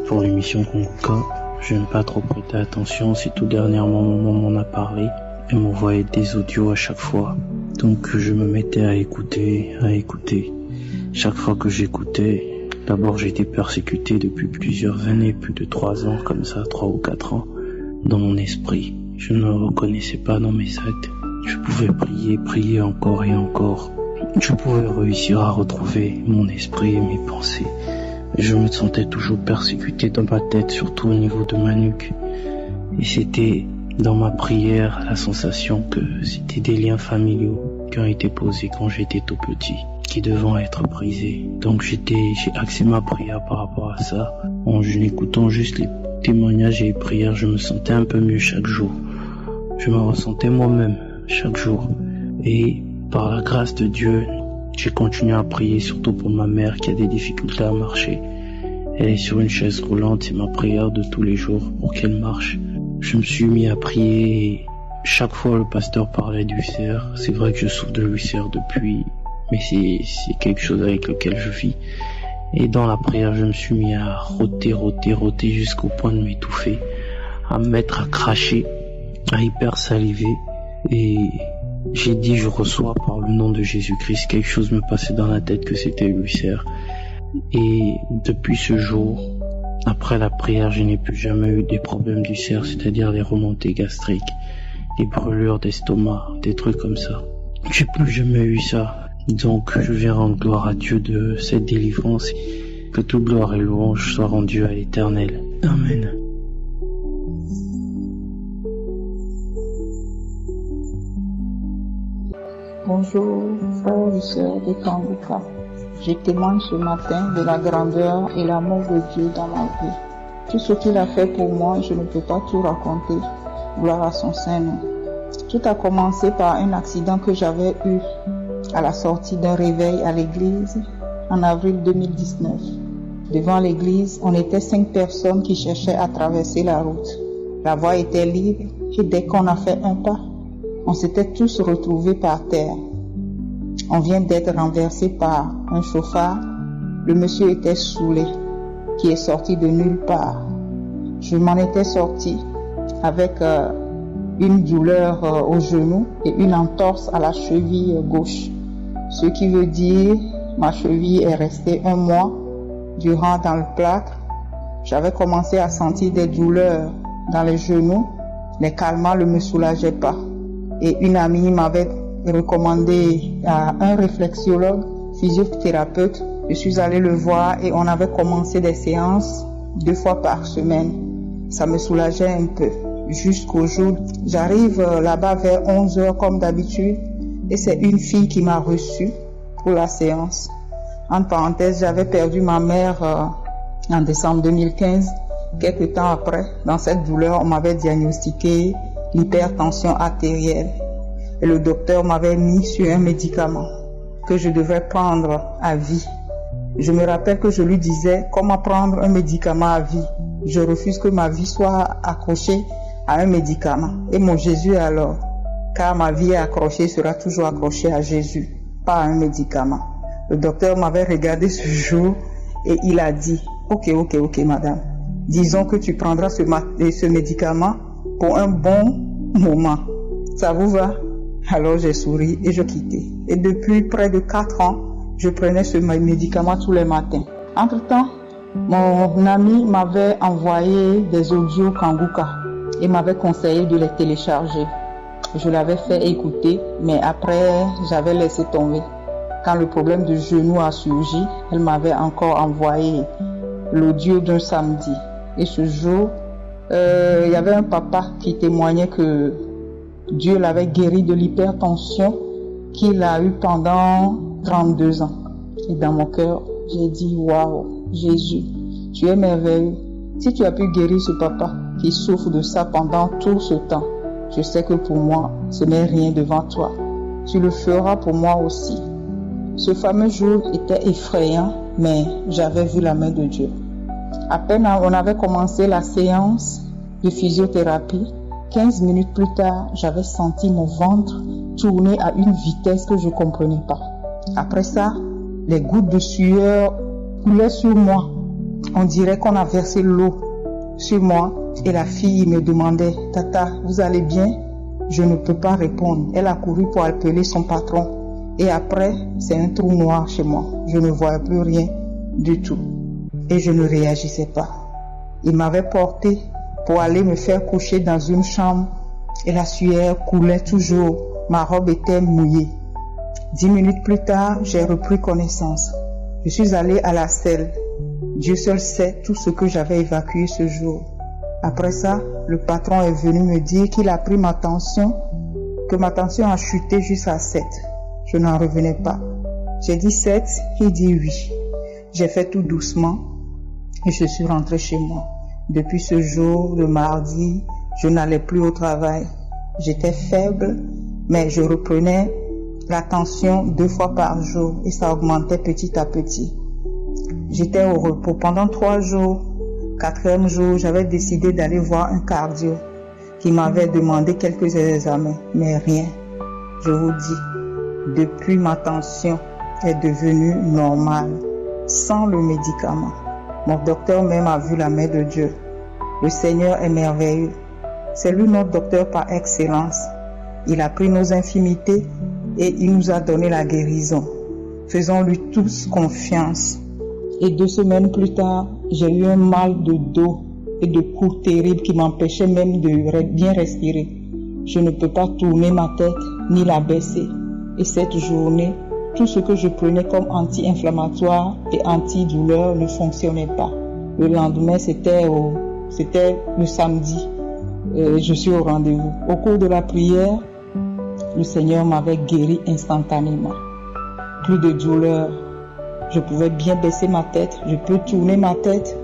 pour l'émission Kanguka. Je n'aime pas trop prêter attention, c'est tout dernièrement mon maman m'en a parlé. Elle m'envoyait des audios à chaque fois. Donc je me mettais à écouter. Chaque fois que j'écoutais, d'abord j'ai été persécuté depuis plusieurs années, plus de 3 ans comme ça, 3 ou 4 ans, dans mon esprit. Je ne me reconnaissais pas dans mes actes. Je pouvais prier encore et encore. Je pouvais réussir à retrouver mon esprit et mes pensées. Je me sentais toujours persécuté dans ma tête, surtout au niveau de ma nuque. Et c'était dans ma prière la sensation que c'était des liens familiaux qui ont été posés quand j'étais tout petit, qui devaient être brisés. Donc j'ai axé ma prière par rapport à ça. En écoutant juste les témoignages et les prières, je me sentais un peu mieux chaque jour. Je me ressentais moi-même chaque jour. Et par la grâce de Dieu, j'ai continué à prier, surtout pour ma mère qui a des difficultés à marcher. Elle est sur une chaise roulante, c'est ma prière de tous les jours pour qu'elle marche. Je me suis mis à prier et chaque fois le pasteur parlait d'ulcère. C'est vrai que je souffre de l'ulcère depuis, mais c'est quelque chose avec lequel je vis. Et dans la prière, je me suis mis à rôter jusqu'au point de m'étouffer, à me mettre à cracher, à hyper saliver. Et j'ai dit, je reçois par le nom de Jésus-Christ. Quelque chose me passait dans la tête que c'était l'ulcère. Et depuis ce jour, après la prière, je n'ai plus jamais eu des problèmes d'ulcère, c'est-à-dire des remontées gastriques, des brûlures d'estomac, des trucs comme ça. J'ai plus jamais eu ça. Donc je viens rendre gloire à Dieu de cette délivrance. Que toute gloire et louange soient rendues à l'Éternel. Amen. Bonjour, frères et sœurs de Kanguka. Je témoigne ce matin de la grandeur et l'amour de Dieu dans ma vie. Tout ce qu'il a fait pour moi, je ne peux pas tout raconter. Gloire à son Saint-Nom. Tout a commencé par un accident que j'avais eu à la sortie d'un réveil à l'église en avril 2019. Devant l'église, on était 5 personnes qui cherchaient à traverser la route. La voie était libre et dès qu'on a fait un pas, on s'était tous retrouvés par terre. On vient d'être renversé par un chauffard. Le monsieur était saoulé, qui est sorti de nulle part. Je m'en étais sorti avec une douleur au genou et une entorse à la cheville gauche. Ce qui veut dire ma cheville est restée 1 mois durant dans le plâtre. J'avais commencé à sentir des douleurs dans les genoux. Les calmants ne me soulageaient pas. Et une amie m'avait recommandé à un réflexologue, physiothérapeute. Je suis allée le voir et on avait commencé des séances 2 fois par semaine. Ça me soulageait un peu. Jusqu'au jour, j'arrive là-bas vers 11h comme d'habitude et c'est une fille qui m'a reçue pour la séance. En parenthèse, j'avais perdu ma mère en décembre 2015. Quelques temps après, dans cette douleur, on m'avait diagnostiqué l'hypertension artérielle. Et le docteur m'avait mis sur un médicament que je devrais prendre à vie. Je me rappelle que je lui disais, comment prendre un médicament à vie? Je refuse que ma vie soit accrochée à un médicament. Et mon Jésus alors, car ma vie est accrochée, sera toujours accrochée à Jésus, pas à un médicament. Le docteur m'avait regardé ce jour et il a dit, ok madame, disons que tu prendras ce médicament pour un bon moment. Ça vous va? Alors j'ai souri et je quittais. Et depuis près de 4 ans, je prenais ce médicament tous les matins. Entre-temps, mon ami m'avait envoyé des audios Kanguka et m'avait conseillé de les télécharger. Je l'avais fait écouter, mais après, j'avais laissé tomber. Quand le problème de genou a surgi, elle m'avait encore envoyé l'audio d'un samedi. Et ce jour, il y avait un papa qui témoignait que Dieu l'avait guéri de l'hypertension qu'il a eu pendant 32 ans. Et dans mon cœur, j'ai dit, waouh, Jésus, tu es merveilleux. Si tu as pu guérir ce papa qui souffre de ça pendant tout ce temps, je sais que pour moi, ce n'est rien devant toi. Tu le feras pour moi aussi. Ce fameux jour était effrayant, mais j'avais vu la main de Dieu. À peine on avait commencé la séance de physiothérapie, 15 minutes plus tard, j'avais senti mon ventre tourner à une vitesse que je ne comprenais pas. Après ça, les gouttes de sueur coulaient sur moi. On dirait qu'on a versé l'eau sur moi et la fille me demandait « Tata, vous allez bien ?» Je ne peux pas répondre. Elle a couru pour appeler son patron. Et après, c'est un trou noir chez moi. Je ne voyais plus rien du tout. Et je ne réagissais pas. Il m'avait porté pour aller me faire coucher dans une chambre. Et la sueur coulait toujours. Ma robe était mouillée. 10 minutes plus tard, j'ai repris connaissance. Je suis allée à la selle. Dieu seul sait tout ce que j'avais évacué ce jour. Après ça, le patron est venu me dire qu'il a pris ma tension, que ma tension a chuté jusqu'à 7. Je n'en revenais pas. J'ai dit 7, il dit oui. J'ai fait tout doucement et je suis rentrée chez moi. Depuis ce jour, le mardi, je n'allais plus au travail. J'étais faible, mais je reprenais la tension 2 fois par jour et ça augmentait petit à petit. J'étais au repos pendant 3 jours. 4e jour, j'avais décidé d'aller voir un cardio qui m'avait demandé quelques examens, mais rien. Je vous dis, depuis ma tension est devenue normale, sans le médicament. Mon docteur même a vu la main de Dieu. Le Seigneur est merveilleux. C'est lui notre docteur par excellence. Il a pris nos infimités et il nous a donné la guérison. Faisons-lui tous confiance. Et 2 semaines plus tard, j'ai eu un mal de dos et de cou terrible qui m'empêchait même de bien respirer. Je ne peux pas tourner ma tête ni la baisser. Et cette journée, tout ce que je prenais comme anti-inflammatoire et antidouleur ne fonctionnait pas. Le lendemain, c'était le samedi. Je suis au rendez-vous. Au cours de la prière, le Seigneur m'avait guéri instantanément. Plus de douleur. Je pouvais bien baisser ma tête. Je peux tourner ma tête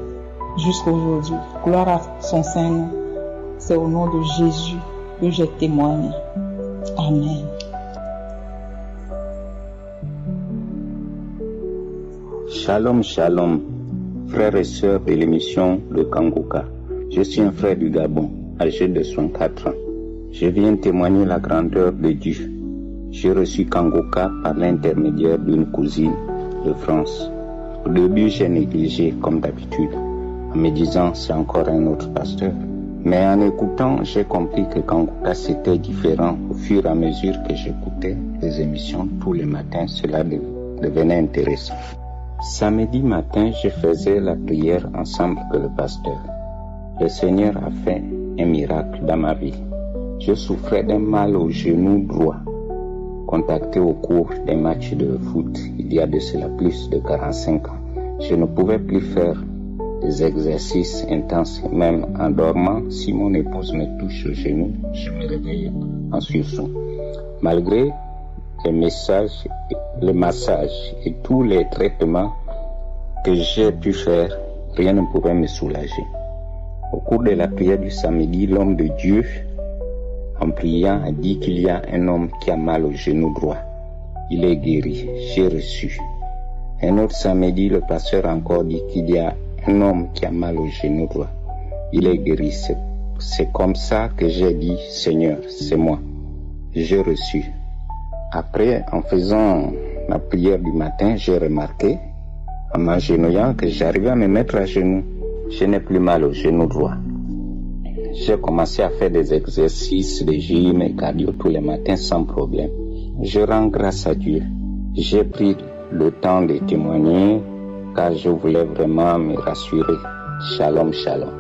jusqu'à aujourd'hui. Gloire à son Saint-Nom. C'est au nom de Jésus que j'ai témoigné. Amen. Shalom, shalom, frères et sœurs de l'émission Le Kangoka. Je suis un frère du Gabon, âgé de 64 ans. Je viens témoigner la grandeur de Dieu. J'ai reçu Kangoka par l'intermédiaire d'une cousine de France. Au début, j'ai négligé comme d'habitude, en me disant c'est encore un autre pasteur. Mais en écoutant, j'ai compris que Kangoka c'était différent. Au fur et à mesure que j'écoutais les émissions tous les matins, cela devenait intéressant. Samedi matin, je faisais la prière ensemble avec le pasteur. Le Seigneur a fait un miracle dans ma vie. Je souffrais d'un mal au genou droit, contacté au cours des matchs de foot il y a de cela plus de 45 ans. Je ne pouvais plus faire des exercices intenses, même en dormant. Si mon épouse me touche au genou, je me réveille en sursaut. Malgré les massages et tous les traitements que j'ai pu faire, rien ne pouvait me soulager. Au cours de la prière du samedi, l'homme de Dieu, en priant, a dit qu'il y a un homme qui a mal au genou droit. Il est guéri, j'ai reçu. Un autre samedi, le pasteur a encore dit qu'il y a un homme qui a mal au genou droit. Il est guéri. C'est comme ça que j'ai dit, Seigneur, c'est moi. J'ai reçu. Après, en faisant la prière du matin, j'ai remarqué, en m'agenouillant, que j'arrivais à me mettre à genoux. Je n'ai plus mal au genou droit. J'ai commencé à faire des exercices de gym et cardio tous les matins sans problème. Je rends grâce à Dieu. J'ai pris le temps de témoigner car je voulais vraiment me rassurer. Shalom, shalom.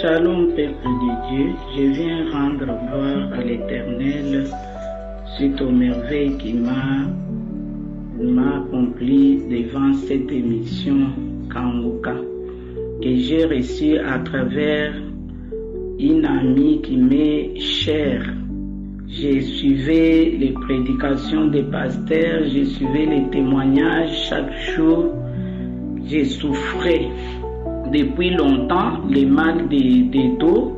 Shalom, peuple de Dieu. Je viens rendre gloire à l'Éternel suite aux merveilles qu'il m'a accompli devant cette émission Kangoka que j'ai reçue à travers une amie qui m'est chère. Je suivais les prédications des pasteurs, je suivais les témoignages chaque jour. Je souffrais depuis longtemps le mal de dos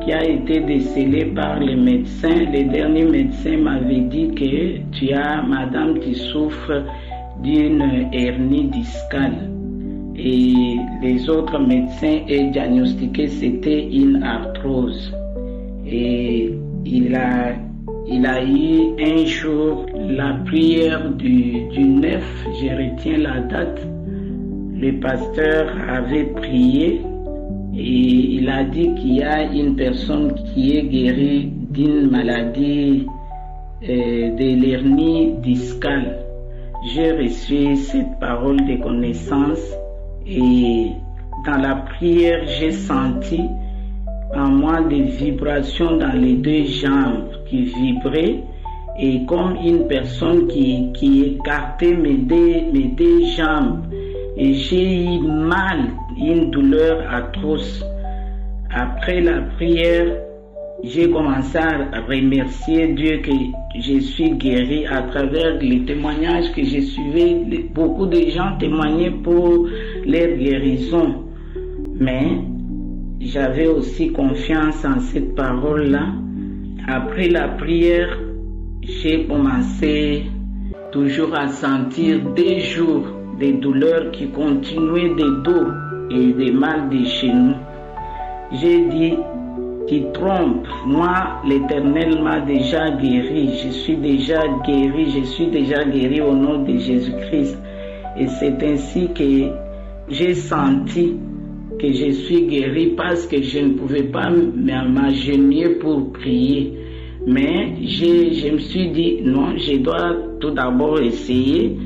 qui a été décelé par les médecins. Les derniers médecins m'avaient dit que madame, tu souffres d'une hernie discale. Et les autres médecins ont diagnostiqué c'était une arthrose. Et il a eu un jour la prière du 9, je retiens la date, le pasteur avait prié et il a dit qu'il y a une personne qui est guérie d'une maladie de l'hernie discale. J'ai reçu cette parole de connaissance et dans la prière, j'ai senti en moi des vibrations dans les deux jambes qui vibraient et comme une personne qui écartait mes deux jambes. Et j'ai eu mal, une douleur atroce. Après la prière, j'ai commencé à remercier Dieu que je suis guéri à travers les témoignages que j'ai suivis. Beaucoup de gens témoignaient pour leur guérison. Mais j'avais aussi confiance en cette parole-là. Après la prière, j'ai commencé toujours à sentir des jours des douleurs qui continuaient des dos et des mal des genoux. J'ai dit, tu trompes, moi l'Éternel m'a déjà guéri, je suis déjà guéri au nom de Jésus-Christ. Et c'est ainsi que j'ai senti que je suis guéri parce que je ne pouvais pas m'agenouiller pour prier. Mais je me suis dit, non, je dois tout d'abord essayer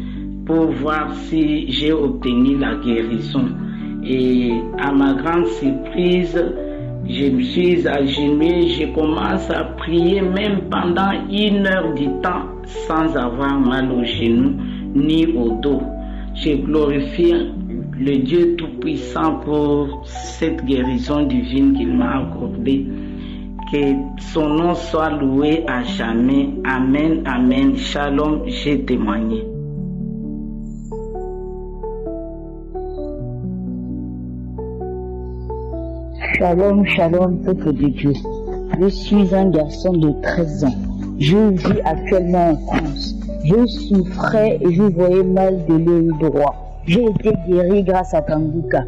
pour voir si j'ai obtenu la guérison. Et à ma grande surprise, je me suis agenouillé, je commence à prier même pendant 1 heure du temps sans avoir mal au genou ni au dos. Je glorifie le Dieu Tout-Puissant pour cette guérison divine qu'il m'a accordée. Que son nom soit loué à jamais. Amen, amen. Shalom, j'ai témoigné. Shalom, shalom, peuple de Dieu. Je suis un garçon de 13 ans. Je vis actuellement en France. Je souffrais et je voyais mal de l'œil droit. J'ai été guéri grâce à Kanguka.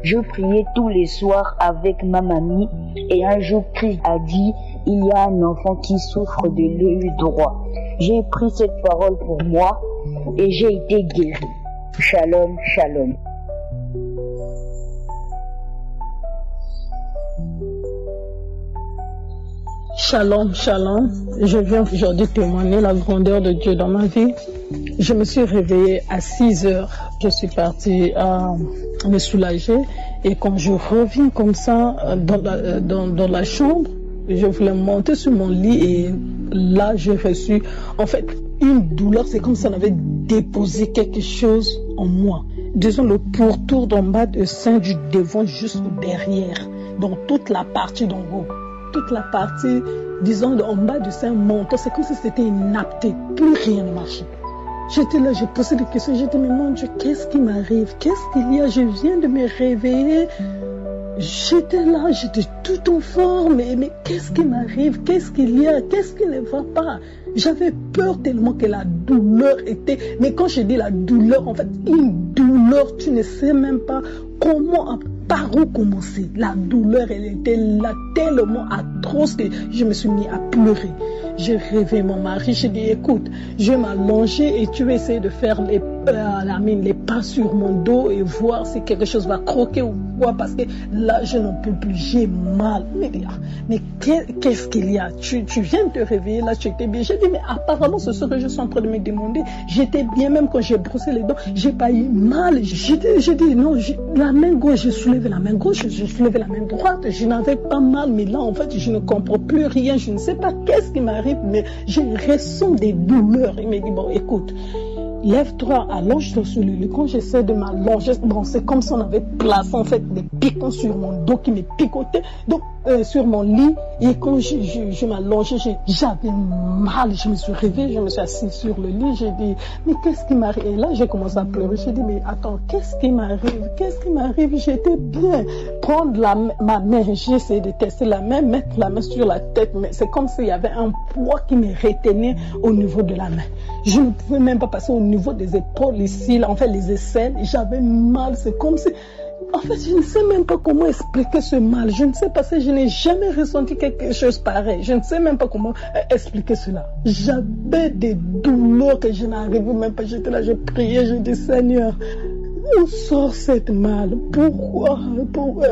Je priais tous les soirs avec ma mamie et un jour Christ a dit, il y a un enfant qui souffre de l'œil droit. J'ai pris cette parole pour moi et j'ai été guéri. Shalom, shalom. Shalom, shalom. Je viens aujourd'hui témoigner la grandeur de Dieu dans ma vie. Je me suis réveillée à 6 heures. Je suis partie me soulager et quand je reviens comme ça dans la chambre, je voulais monter sur mon lit et là j'ai reçu en fait une douleur. C'est comme si on avait déposé quelque chose en moi. Disons le pourtour d'en bas de sein du devant jusqu'au derrière. Donc toute la partie d'en haut. Toute la partie, disons, en bas du sein montant, c'est comme si c'était inapté, plus rien ne marchait. J'étais là, j'ai posé des questions, j'ai dit, mais mon Dieu, qu'est-ce qui m'arrive? Qu'est-ce qu'il y a? Je viens de me réveiller. J'étais là, j'étais tout en forme, mais qu'est-ce qui m'arrive? Qu'est-ce qu'il y a? Qu'est-ce qui ne va pas? J'avais peur tellement que la douleur était... Mais quand je dis la douleur, en fait, une douleur, tu ne sais même pas comment... Par où commencer? La douleur, elle était là tellement atroce que je me suis mis à pleurer. J'ai rêvé mon mari, j'ai dit écoute, je vais m'allonger et tu vas essayer de faire les pas sur mon dos et voir si quelque chose va croquer ou quoi parce que là je n'en peux plus, j'ai mal. Mais qu'est-ce qu'il y a? Tu viens de te réveiller, là tu étais bien. J'ai dit mais apparemment c'est ce que je suis en train de me demander. J'étais bien même quand j'ai brossé les dents, j'ai pas eu mal. J'ai dit non, la main gauche, j'ai soulevé la main gauche, j'ai soulevé la main droite, je n'avais pas mal, mais là en fait je ne comprends plus rien, je ne sais pas qu'est-ce qui m'arrive, mais je ressens des douleurs. Il m'a dit bon écoute, lève-toi, allonge-toi sur le lit. Quand j'essaie de m'allonger, bon, c'est comme si on avait placé en fait des piquants sur mon dos qui me picotaient donc, sur mon lit. Et quand je m'allongeais, j'avais mal. Je me suis réveillée, je me suis assise sur le lit. J'ai dit, mais qu'est-ce qui m'arrive? Et là, j'ai commencé à pleurer. J'ai dit, mais attends, qu'est-ce qui m'arrive? Qu'est-ce qui m'arrive? J'étais bien. Prendre ma main, j'ai essayé de tester la main, mettre la main sur la tête. Mais c'est comme s'il y avait un poids qui me retenait au niveau de la main. Je ne pouvais même pas passer au niveau des épaules ici, là, en fait les aisselles, j'avais mal, c'est comme si... En fait, je ne sais même pas comment expliquer ce mal, je ne sais pas si je n'ai jamais ressenti quelque chose pareil, je ne sais même pas comment expliquer cela. J'avais des douleurs que je n'arrivais même pas, j'étais là, je priais, je dis Seigneur, Où sort cette mal? Pourquoi?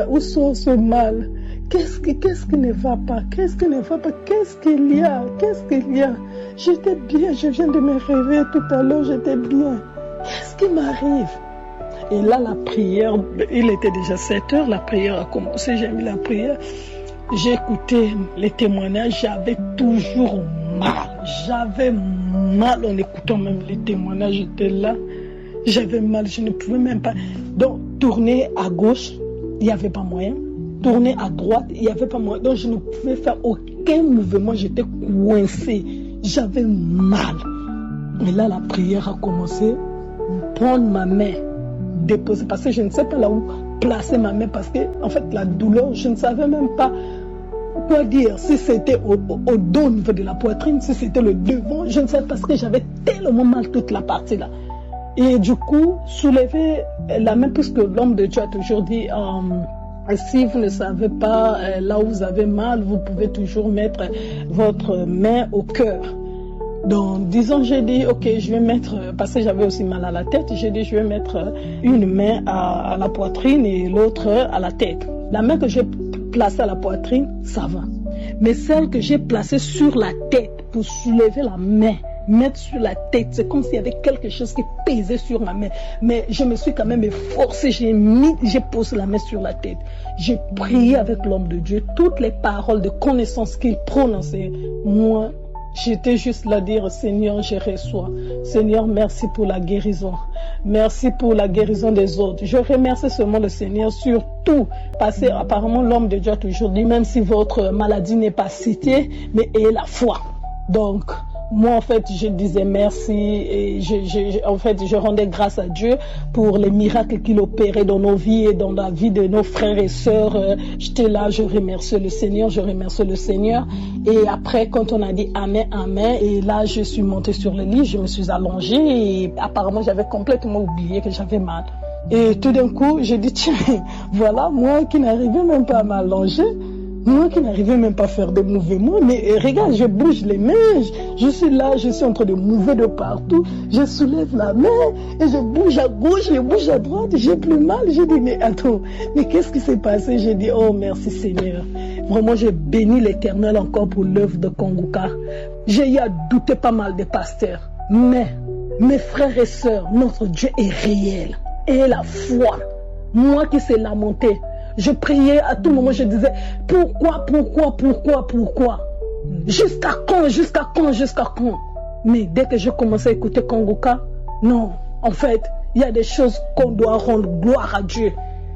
Où sort ce mal? Qu'est-ce qui ne va pas? Qu'est-ce qui ne va pas? Qu'est-ce qu'il y a? Qu'est-ce qu'il y a? J'étais bien, je viens de me réveiller tout à l'heure, j'étais bien. Qu'est-ce qui m'arrive? Et là, la prière, il était déjà 7 heures, la prière a commencé, j'ai mis la prière. J'ai écouté les témoignages, j'avais toujours mal. J'avais mal en écoutant même les témoignages, j'étais là. J'avais mal, je ne pouvais même pas. Donc, tourner à gauche, il n'y avait pas moyen. Tourner à droite, il n'y avait pas moyen. Donc, je ne pouvais faire aucun mouvement, j'étais coincée. J'avais mal. Et là, la prière a commencé. Prendre ma main, déposer, parce que je ne sais pas là où placer ma main, parce que, en fait, la douleur, je ne savais même pas quoi dire. Si c'était au dos, au niveau de la poitrine, si c'était le devant, je ne sais pas, parce que j'avais tellement mal toute la partie là. Et du coup, soulever la main, puisque l'homme de Dieu a toujours dit, si vous ne savez pas là où vous avez mal, vous pouvez toujours mettre votre main au cœur. Donc, disons, j'ai dit, ok, je vais mettre, parce que j'avais aussi mal à la tête, j'ai dit, je vais mettre une main à la poitrine et l'autre à la tête. La main que j'ai placée à la poitrine, ça va. Mais celle que j'ai placée sur la tête pour soulever la main, mettre sur la tête, c'est comme s'il y avait quelque chose qui pesait sur ma main. Mais je me suis quand même efforcée, j'ai posé la main sur la tête. J'ai prié avec l'homme de Dieu, toutes les paroles de connaissance qu'il prononçait. Moi, j'étais juste là à dire, Seigneur, je reçois. Seigneur, merci pour la guérison. Merci pour la guérison des autres. Je remercie seulement le Seigneur surtout parce que apparemment l'homme de Dieu a toujours dit, même si votre maladie n'est pas citée, mais ayez la foi. Donc, moi, en fait, je disais merci et je rendais grâce à Dieu pour les miracles qu'il opérait dans nos vies et dans la vie de nos frères et sœurs. J'étais là, je remercie le Seigneur, je remercie le Seigneur. Et après, quand on a dit Amen, Amen, et là, je suis montée sur le lit, je me suis allongée et apparemment, j'avais complètement oublié que j'avais mal. Et tout d'un coup, j'ai dit, tiens, voilà, moi qui n'arrivais même pas à m'allonger, moi qui n'arrivais même pas à faire des mouvements, mais regarde, je bouge les mains, je suis là, je suis en train de mouver de partout, je soulève la main et je bouge à gauche, je bouge à droite, j'ai plus mal. J'ai dit, mais attends, mais qu'est-ce qui s'est passé? J'ai dit, oh merci Seigneur. Vraiment, j'ai béni l'Éternel encore pour l'œuvre de Kanguka. J'ai eu à douter pas mal des pasteurs, mais mes frères et sœurs, notre Dieu est réel. Et la foi, moi qui sais lamenté, je priais à tout moment, je disais, pourquoi? Jusqu'à quand? Mais dès que je commençais à écouter Kanguka, non, en fait, il y a des choses qu'on doit rendre gloire à Dieu.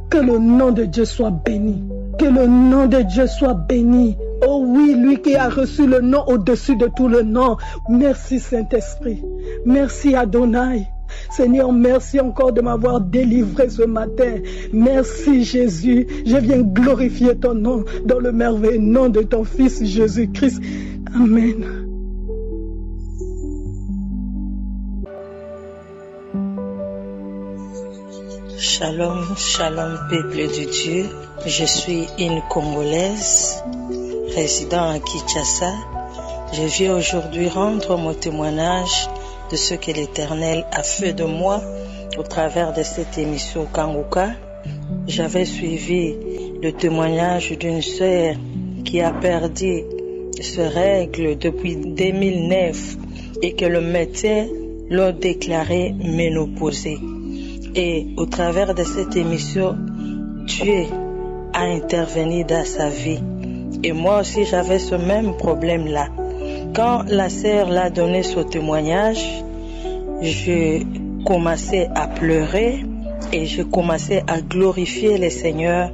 Que le nom de Dieu soit béni. Que le nom de Dieu soit béni. Oh oui, lui qui a reçu le nom au-dessus de tout le nom. Merci Saint-Esprit. Merci Adonai. Seigneur, merci encore de m'avoir délivré ce matin. Merci Jésus. Je viens glorifier ton nom dans le merveilleux nom de ton Fils Jésus-Christ. Amen. Shalom, shalom peuple de Dieu. Je suis une Congolaise résidant à Kinshasa. Je viens aujourd'hui rendre mon témoignage de ce que l'Éternel a fait de moi au travers de cette émission Kanguka. J'avais suivi le témoignage d'une sœur qui a perdu ses règles depuis 2009 et que le médecin l'a déclaré ménopausée. Et au travers de cette émission, Dieu a intervenu dans sa vie. Et moi aussi, j'avais ce même problème-là. Quand la sœur l'a donné ce témoignage, je commençais à pleurer et je commençais à glorifier le Seigneur,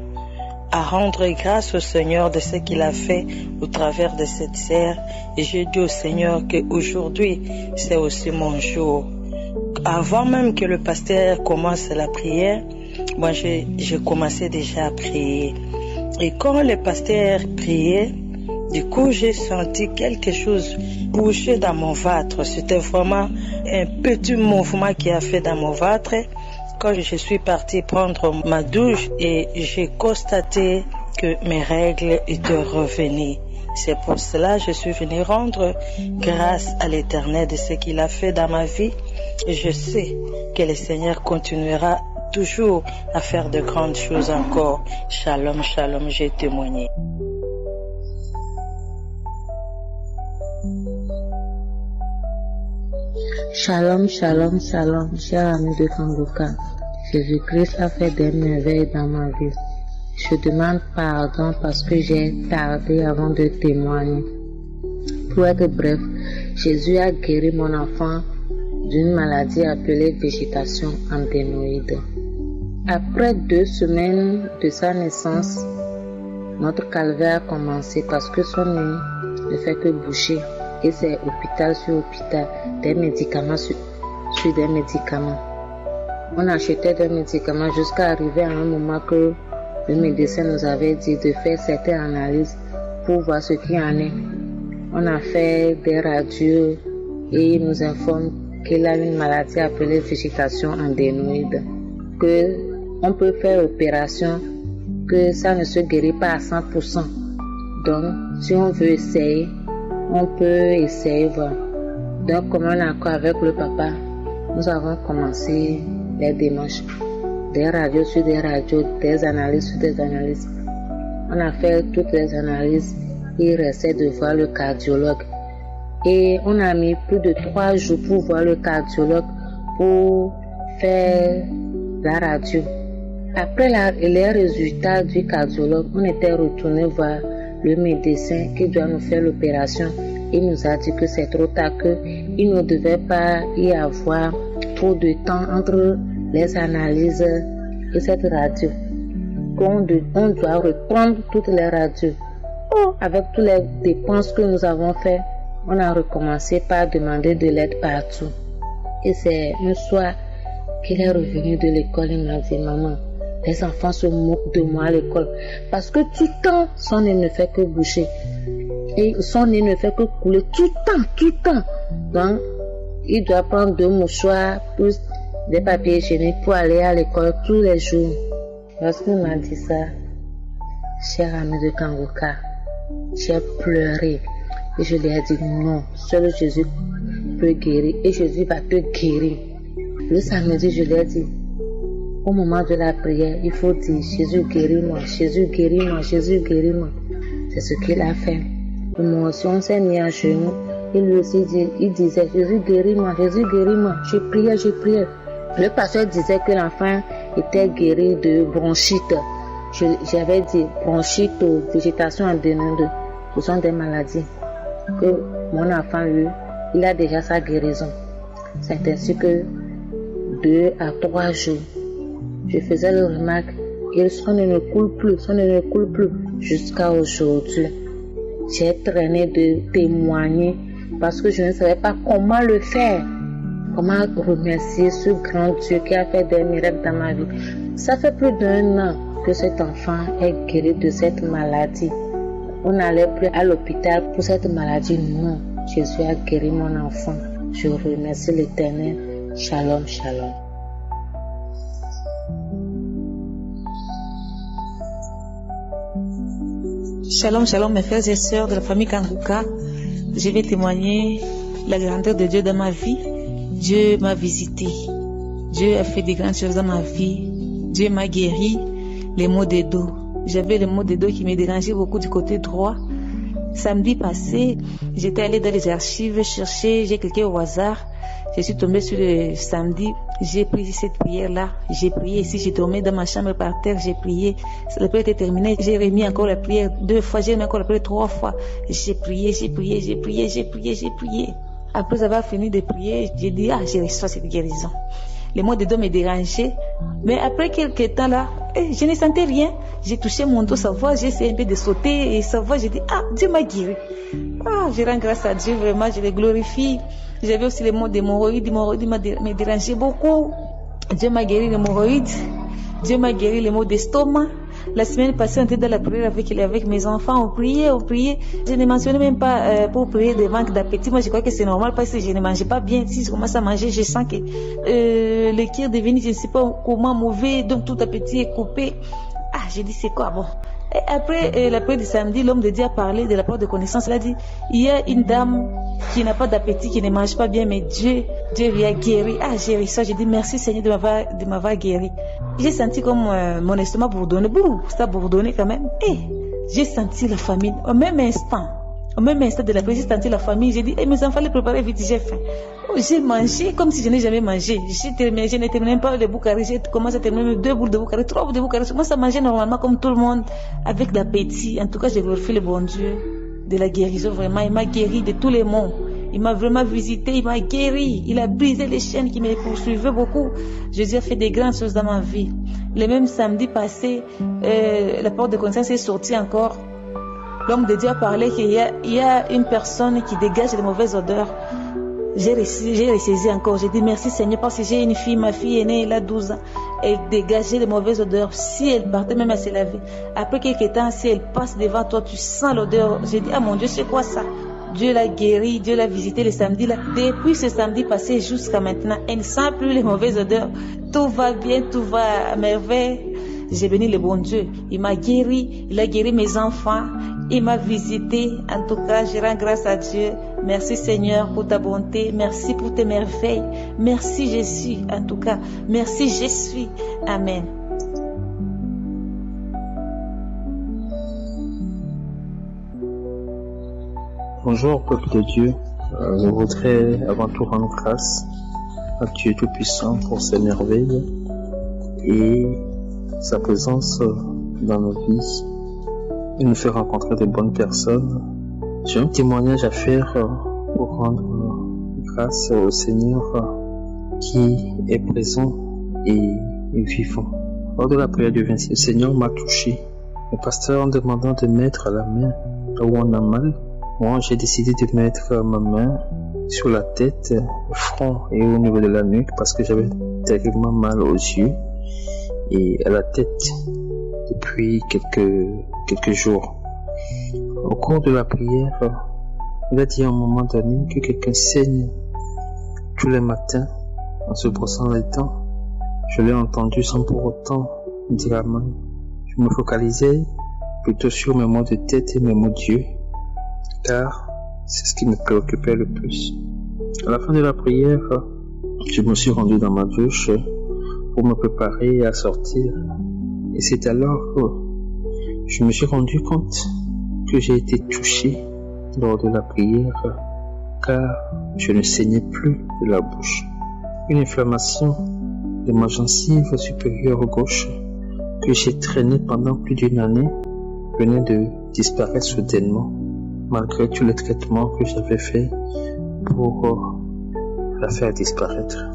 à rendre grâce au Seigneur de ce qu'il a fait au travers de cette sœur. Et j'ai dit au Seigneur qu'aujourd'hui, c'est aussi mon jour. Avant même que le pasteur commence la prière, moi je commençais déjà à prier. Et quand le pasteur priait, du coup, j'ai senti quelque chose bouger dans mon ventre. C'était vraiment un petit mouvement qui a fait dans mon ventre. Quand je suis partie prendre ma douche et j'ai constaté que mes règles étaient revenues. C'est pour cela que je suis venue rendre grâce à l'Éternel de ce qu'il a fait dans ma vie. Et je sais que le Seigneur continuera toujours à faire de grandes choses encore. Shalom, shalom, j'ai témoigné. Shalom, shalom, shalom, chers amis de Kangoka. Jésus-Christ a fait des merveilles dans ma vie. Je demande pardon parce que j'ai tardé avant de témoigner. Pour être bref, Jésus a guéri mon enfant d'une maladie appelée végétation adénoïde. Après 2 semaines de sa naissance, notre calvaire a commencé parce que son nez ne fait que boucher. Et c'est hôpital sur hôpital, des médicaments sur des médicaments. On achetait des médicaments jusqu'à arriver à un moment que le médecin nous avait dit de faire certaines analyses pour voir ce qu'il y en est. On a fait des radios et il nous informe qu'il a une maladie appelée végétation adénoïde, que on peut faire opération, que ça ne se guérit pas à 100%. Donc, si on veut essayer, on peut essayer, voir. Donc, comme un accord avec le papa, nous avons commencé les démarches. Des radios sur des radios, des analyses sur des analyses. On a fait toutes les analyses. Il restait de voir le cardiologue. Et on a mis plus de 3 jours pour voir le cardiologue, pour faire la radio. Après les résultats du cardiologue, on était retourné voir le médecin qui doit nous faire l'opération. Il nous a dit que c'est trop tard, qu'il ne devait pas y avoir trop de temps entre les analyses et cette radio. On doit reprendre toutes les radios. Avec toutes les dépenses que nous avons faites, on a recommencé par demander de l'aide partout. Et c'est un soir qu'il est revenu de l'école, il m'a dit, maman, les enfants se moquent de moi à l'école parce que tout le temps, son nez ne fait que boucher. Et son nez ne fait que couler tout le temps. Donc, il doit prendre 2 mouchoirs plus des papiers hygiéniques pour aller à l'école tous les jours. Lorsqu'il m'a dit ça, cher ami de Kangoka, j'ai pleuré. Et je lui ai dit non, seul Jésus peut guérir et Jésus va te guérir. Le samedi, je lui ai dit, au moment de la prière, il faut dire Jésus guéris-moi, Jésus guéris-moi, Jésus guéris-moi. C'est ce qu'il a fait. Et moi aussi, on s'est mis à genoux. Il lui aussi il disait Jésus guéris-moi, Jésus guéris-moi. Je priais. Le pasteur disait que l'enfant était guéri de bronchite. J'avais dit bronchite ou végétation adénoïde. Ce sont des maladies que mon enfant, lui, il a déjà sa guérison. C'est ainsi que 2 à 3 jours, je faisais le remarque, son nez ne coule plus, jusqu'à aujourd'hui. J'ai traîné de témoigner parce que je ne savais pas comment le faire. Comment remercier ce grand Dieu qui a fait des miracles dans ma vie. Ça fait plus d'1 an que cet enfant est guéri de cette maladie. On n'allait plus à l'hôpital pour cette maladie. Non, Jésus a guéri mon enfant. Je remercie l'Éternel. Shalom, shalom. Shalom, shalom mes frères et sœurs de la famille Kangoka. Je vais témoigner la grandeur de Dieu dans ma vie. Dieu m'a visité. Dieu a fait des grandes choses dans ma vie. Dieu m'a guéri les maux de dos. J'avais les maux de dos qui me dérangeaient beaucoup du côté droit. Samedi passé, j'étais allée dans les archives chercher, j'ai cliqué au hasard. Je suis tombée sur le samedi, j'ai pris cette prière-là, j'ai prié ici, j'ai dormi dans ma chambre par terre, j'ai prié. La prière était terminée, j'ai remis encore la prière 2 fois, j'ai remis encore la prière 3 fois. J'ai prié. Après avoir fini de prier, j'ai dit, j'ai reçu cette guérison. Les maux de dos me dérangeaient. Mais après quelques temps là, je ne sentais rien. J'ai touché mon dos, ça va, j'ai essayé un peu de sauter et ça va, j'ai dit, Dieu m'a guéri. Je rends grâce à Dieu, vraiment, je le glorifie. J'avais aussi les maux d'hémorroïdes, me dérangeaient beaucoup. Dieu m'a guéri les hémorroïdes. Dieu m'a guéri les maux d'estomac. La semaine passée, on était dans la prière avec mes enfants, on priait. Je ne mentionnais même pas pour prier de manque d'appétit. Moi, je crois que c'est normal parce que je ne mangeais pas bien. Si je commence à manger, je sens que le cœur est devenu, je ne sais pas comment mauvais, donc tout appétit est coupé. J'ai dit, c'est quoi, bon. Et après la prière du samedi, l'homme de Dieu a parlé de la porte de connaissance. Il a dit, il y a une dame qui n'a pas d'appétit, qui ne mange pas bien, mais Dieu lui a guéri. J'ai ri ça. J'ai dit, merci Seigneur de m'avoir guéri. j'ai senti comme mon estomac bourdonner. Ça bourdonnait quand même. Et j'ai senti la famille au même instant de la prière, j'ai senti la famille. J'ai dit, mes enfants, les préparer vite, j'ai faim. J'ai mangé comme si je n'ai jamais mangé. Je n'ai terminé pas le boucari. J'ai commencé à terminer 2 boules de boucari, 3 boules de boucari. Moi, ça mangeait normalement comme tout le monde, avec l'appétit. En tout cas, j'ai glorifié le bon Dieu de la guérison. Vraiment, il m'a guéri de tous les maux. Il m'a vraiment visité, il m'a guéri. Il a brisé les chaînes qui me poursuivaient beaucoup. Jésus a fait des grandes choses dans ma vie. Le même samedi passé, la porte de connaissance est sortie encore. L'homme de Dieu a parlé qu'il y a une personne qui dégage de mauvaises odeurs. J'ai ressaisi encore. J'ai dit merci Seigneur parce que j'ai une fille, ma fille est née, elle a 12 ans. Elle dégageait de mauvaises odeurs. Si elle partait même à se laver, après quelques temps, si elle passe devant toi, tu sens l'odeur. J'ai dit, ah mon Dieu, c'est quoi ça? Dieu l'a guéri, Dieu l'a visité le samedi là. Depuis ce samedi passé jusqu'à maintenant, elle ne sent plus les mauvaises odeurs. Tout va bien, tout va à merveille. J'ai béni le bon Dieu. Il m'a guéri, il a guéri mes enfants. Il m'a visité. En tout cas, je rends grâce à Dieu. Merci Seigneur pour ta bonté. Merci pour tes merveilles. Merci Jésus. En tout cas, merci Jésus. Amen. Bonjour peuple de Dieu. Je voudrais avant tout rendre grâce à Dieu Tout-Puissant pour ses merveilles et sa présence dans nos vies. Il nous fait rencontrer de bonnes personnes. J'ai un témoignage à faire pour rendre grâce au Seigneur qui est présent et vivant. Lors de la prière du 26, le Seigneur m'a touché. Le pasteur en demandant de mettre la main là où on a mal, moi j'ai décidé de mettre ma main sur la tête, le front et au niveau de la nuque parce que j'avais terriblement mal aux yeux et à la tête depuis quelques jours. Au cours de la prière, il a dit à un moment donné que quelqu'un saigne tous les matins en se brossant les dents. Je l'ai entendu sans pour autant dire amen. Je me focalisais plutôt sur mes maux de tête et mes maux d'yeux, car c'est ce qui me préoccupait le plus. À la fin de la prière, je me suis rendu dans ma douche pour me préparer à sortir. Et c'est alors que je me suis rendu compte que j'ai été touché lors de la prière, car je ne saignais plus de la bouche. Une inflammation de ma gencive supérieure gauche que j'ai traînée pendant plus d'une année venait de disparaître soudainement, malgré tous les traitements que j'avais faits pour la faire disparaître.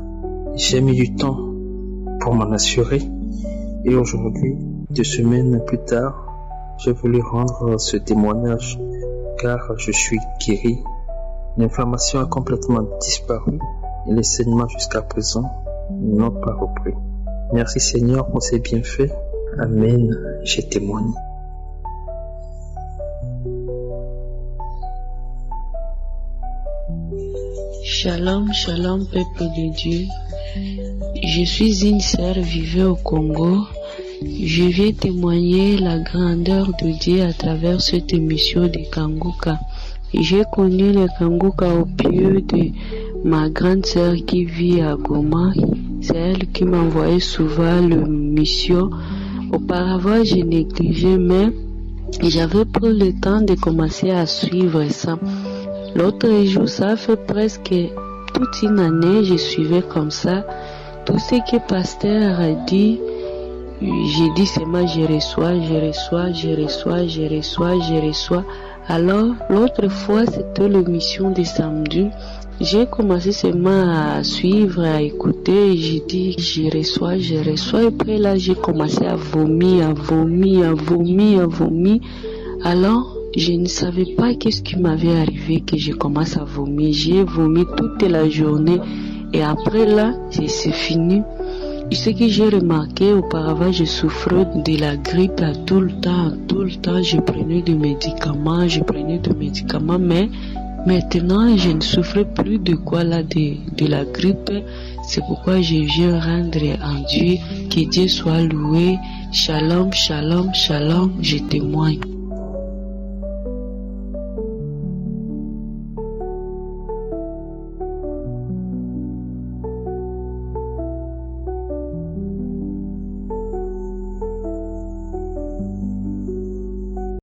J'ai mis du temps pour m'en assurer et aujourd'hui, 2 semaines plus tard, j'ai voulu rendre ce témoignage car je suis guéri. L'inflammation a complètement disparu et les saignements jusqu'à présent n'ont pas repris. Merci Seigneur pour ces bienfaits. Amen, j'ai témoigné. Shalom, shalom, peuple de Dieu. Je suis une sœur vivant au Congo. Je viens témoigner la grandeur de Dieu à travers cette émission de Kanguka. J'ai connu le Kanguka au pied de ma grande sœur qui vit à Goma. C'est elle qui m'envoyait souvent le mission. Auparavant, je négligeais, mais j'avais pris le temps de commencer à suivre ça. L'autre jour, ça fait presque toute une année, je suivais comme ça. Tout ce que le pasteur a dit, j'ai dit seulement je reçois. Alors, l'autre fois, c'était l'émission de samedi. J'ai commencé seulement à suivre, à écouter. J'ai dit je reçois. Et puis là, j'ai commencé à vomir. Alors, je ne savais pas qu'est-ce qui m'avait arrivé que je commence à vomir. J'ai vomi toute la journée et après là, c'est fini. Ce que j'ai remarqué auparavant, je souffrais de la grippe tout le temps. Je prenais des médicaments, mais maintenant, je ne souffrais plus de la grippe. C'est pourquoi je viens rendre en Dieu, que Dieu soit loué. Shalom, shalom, shalom, je témoigne.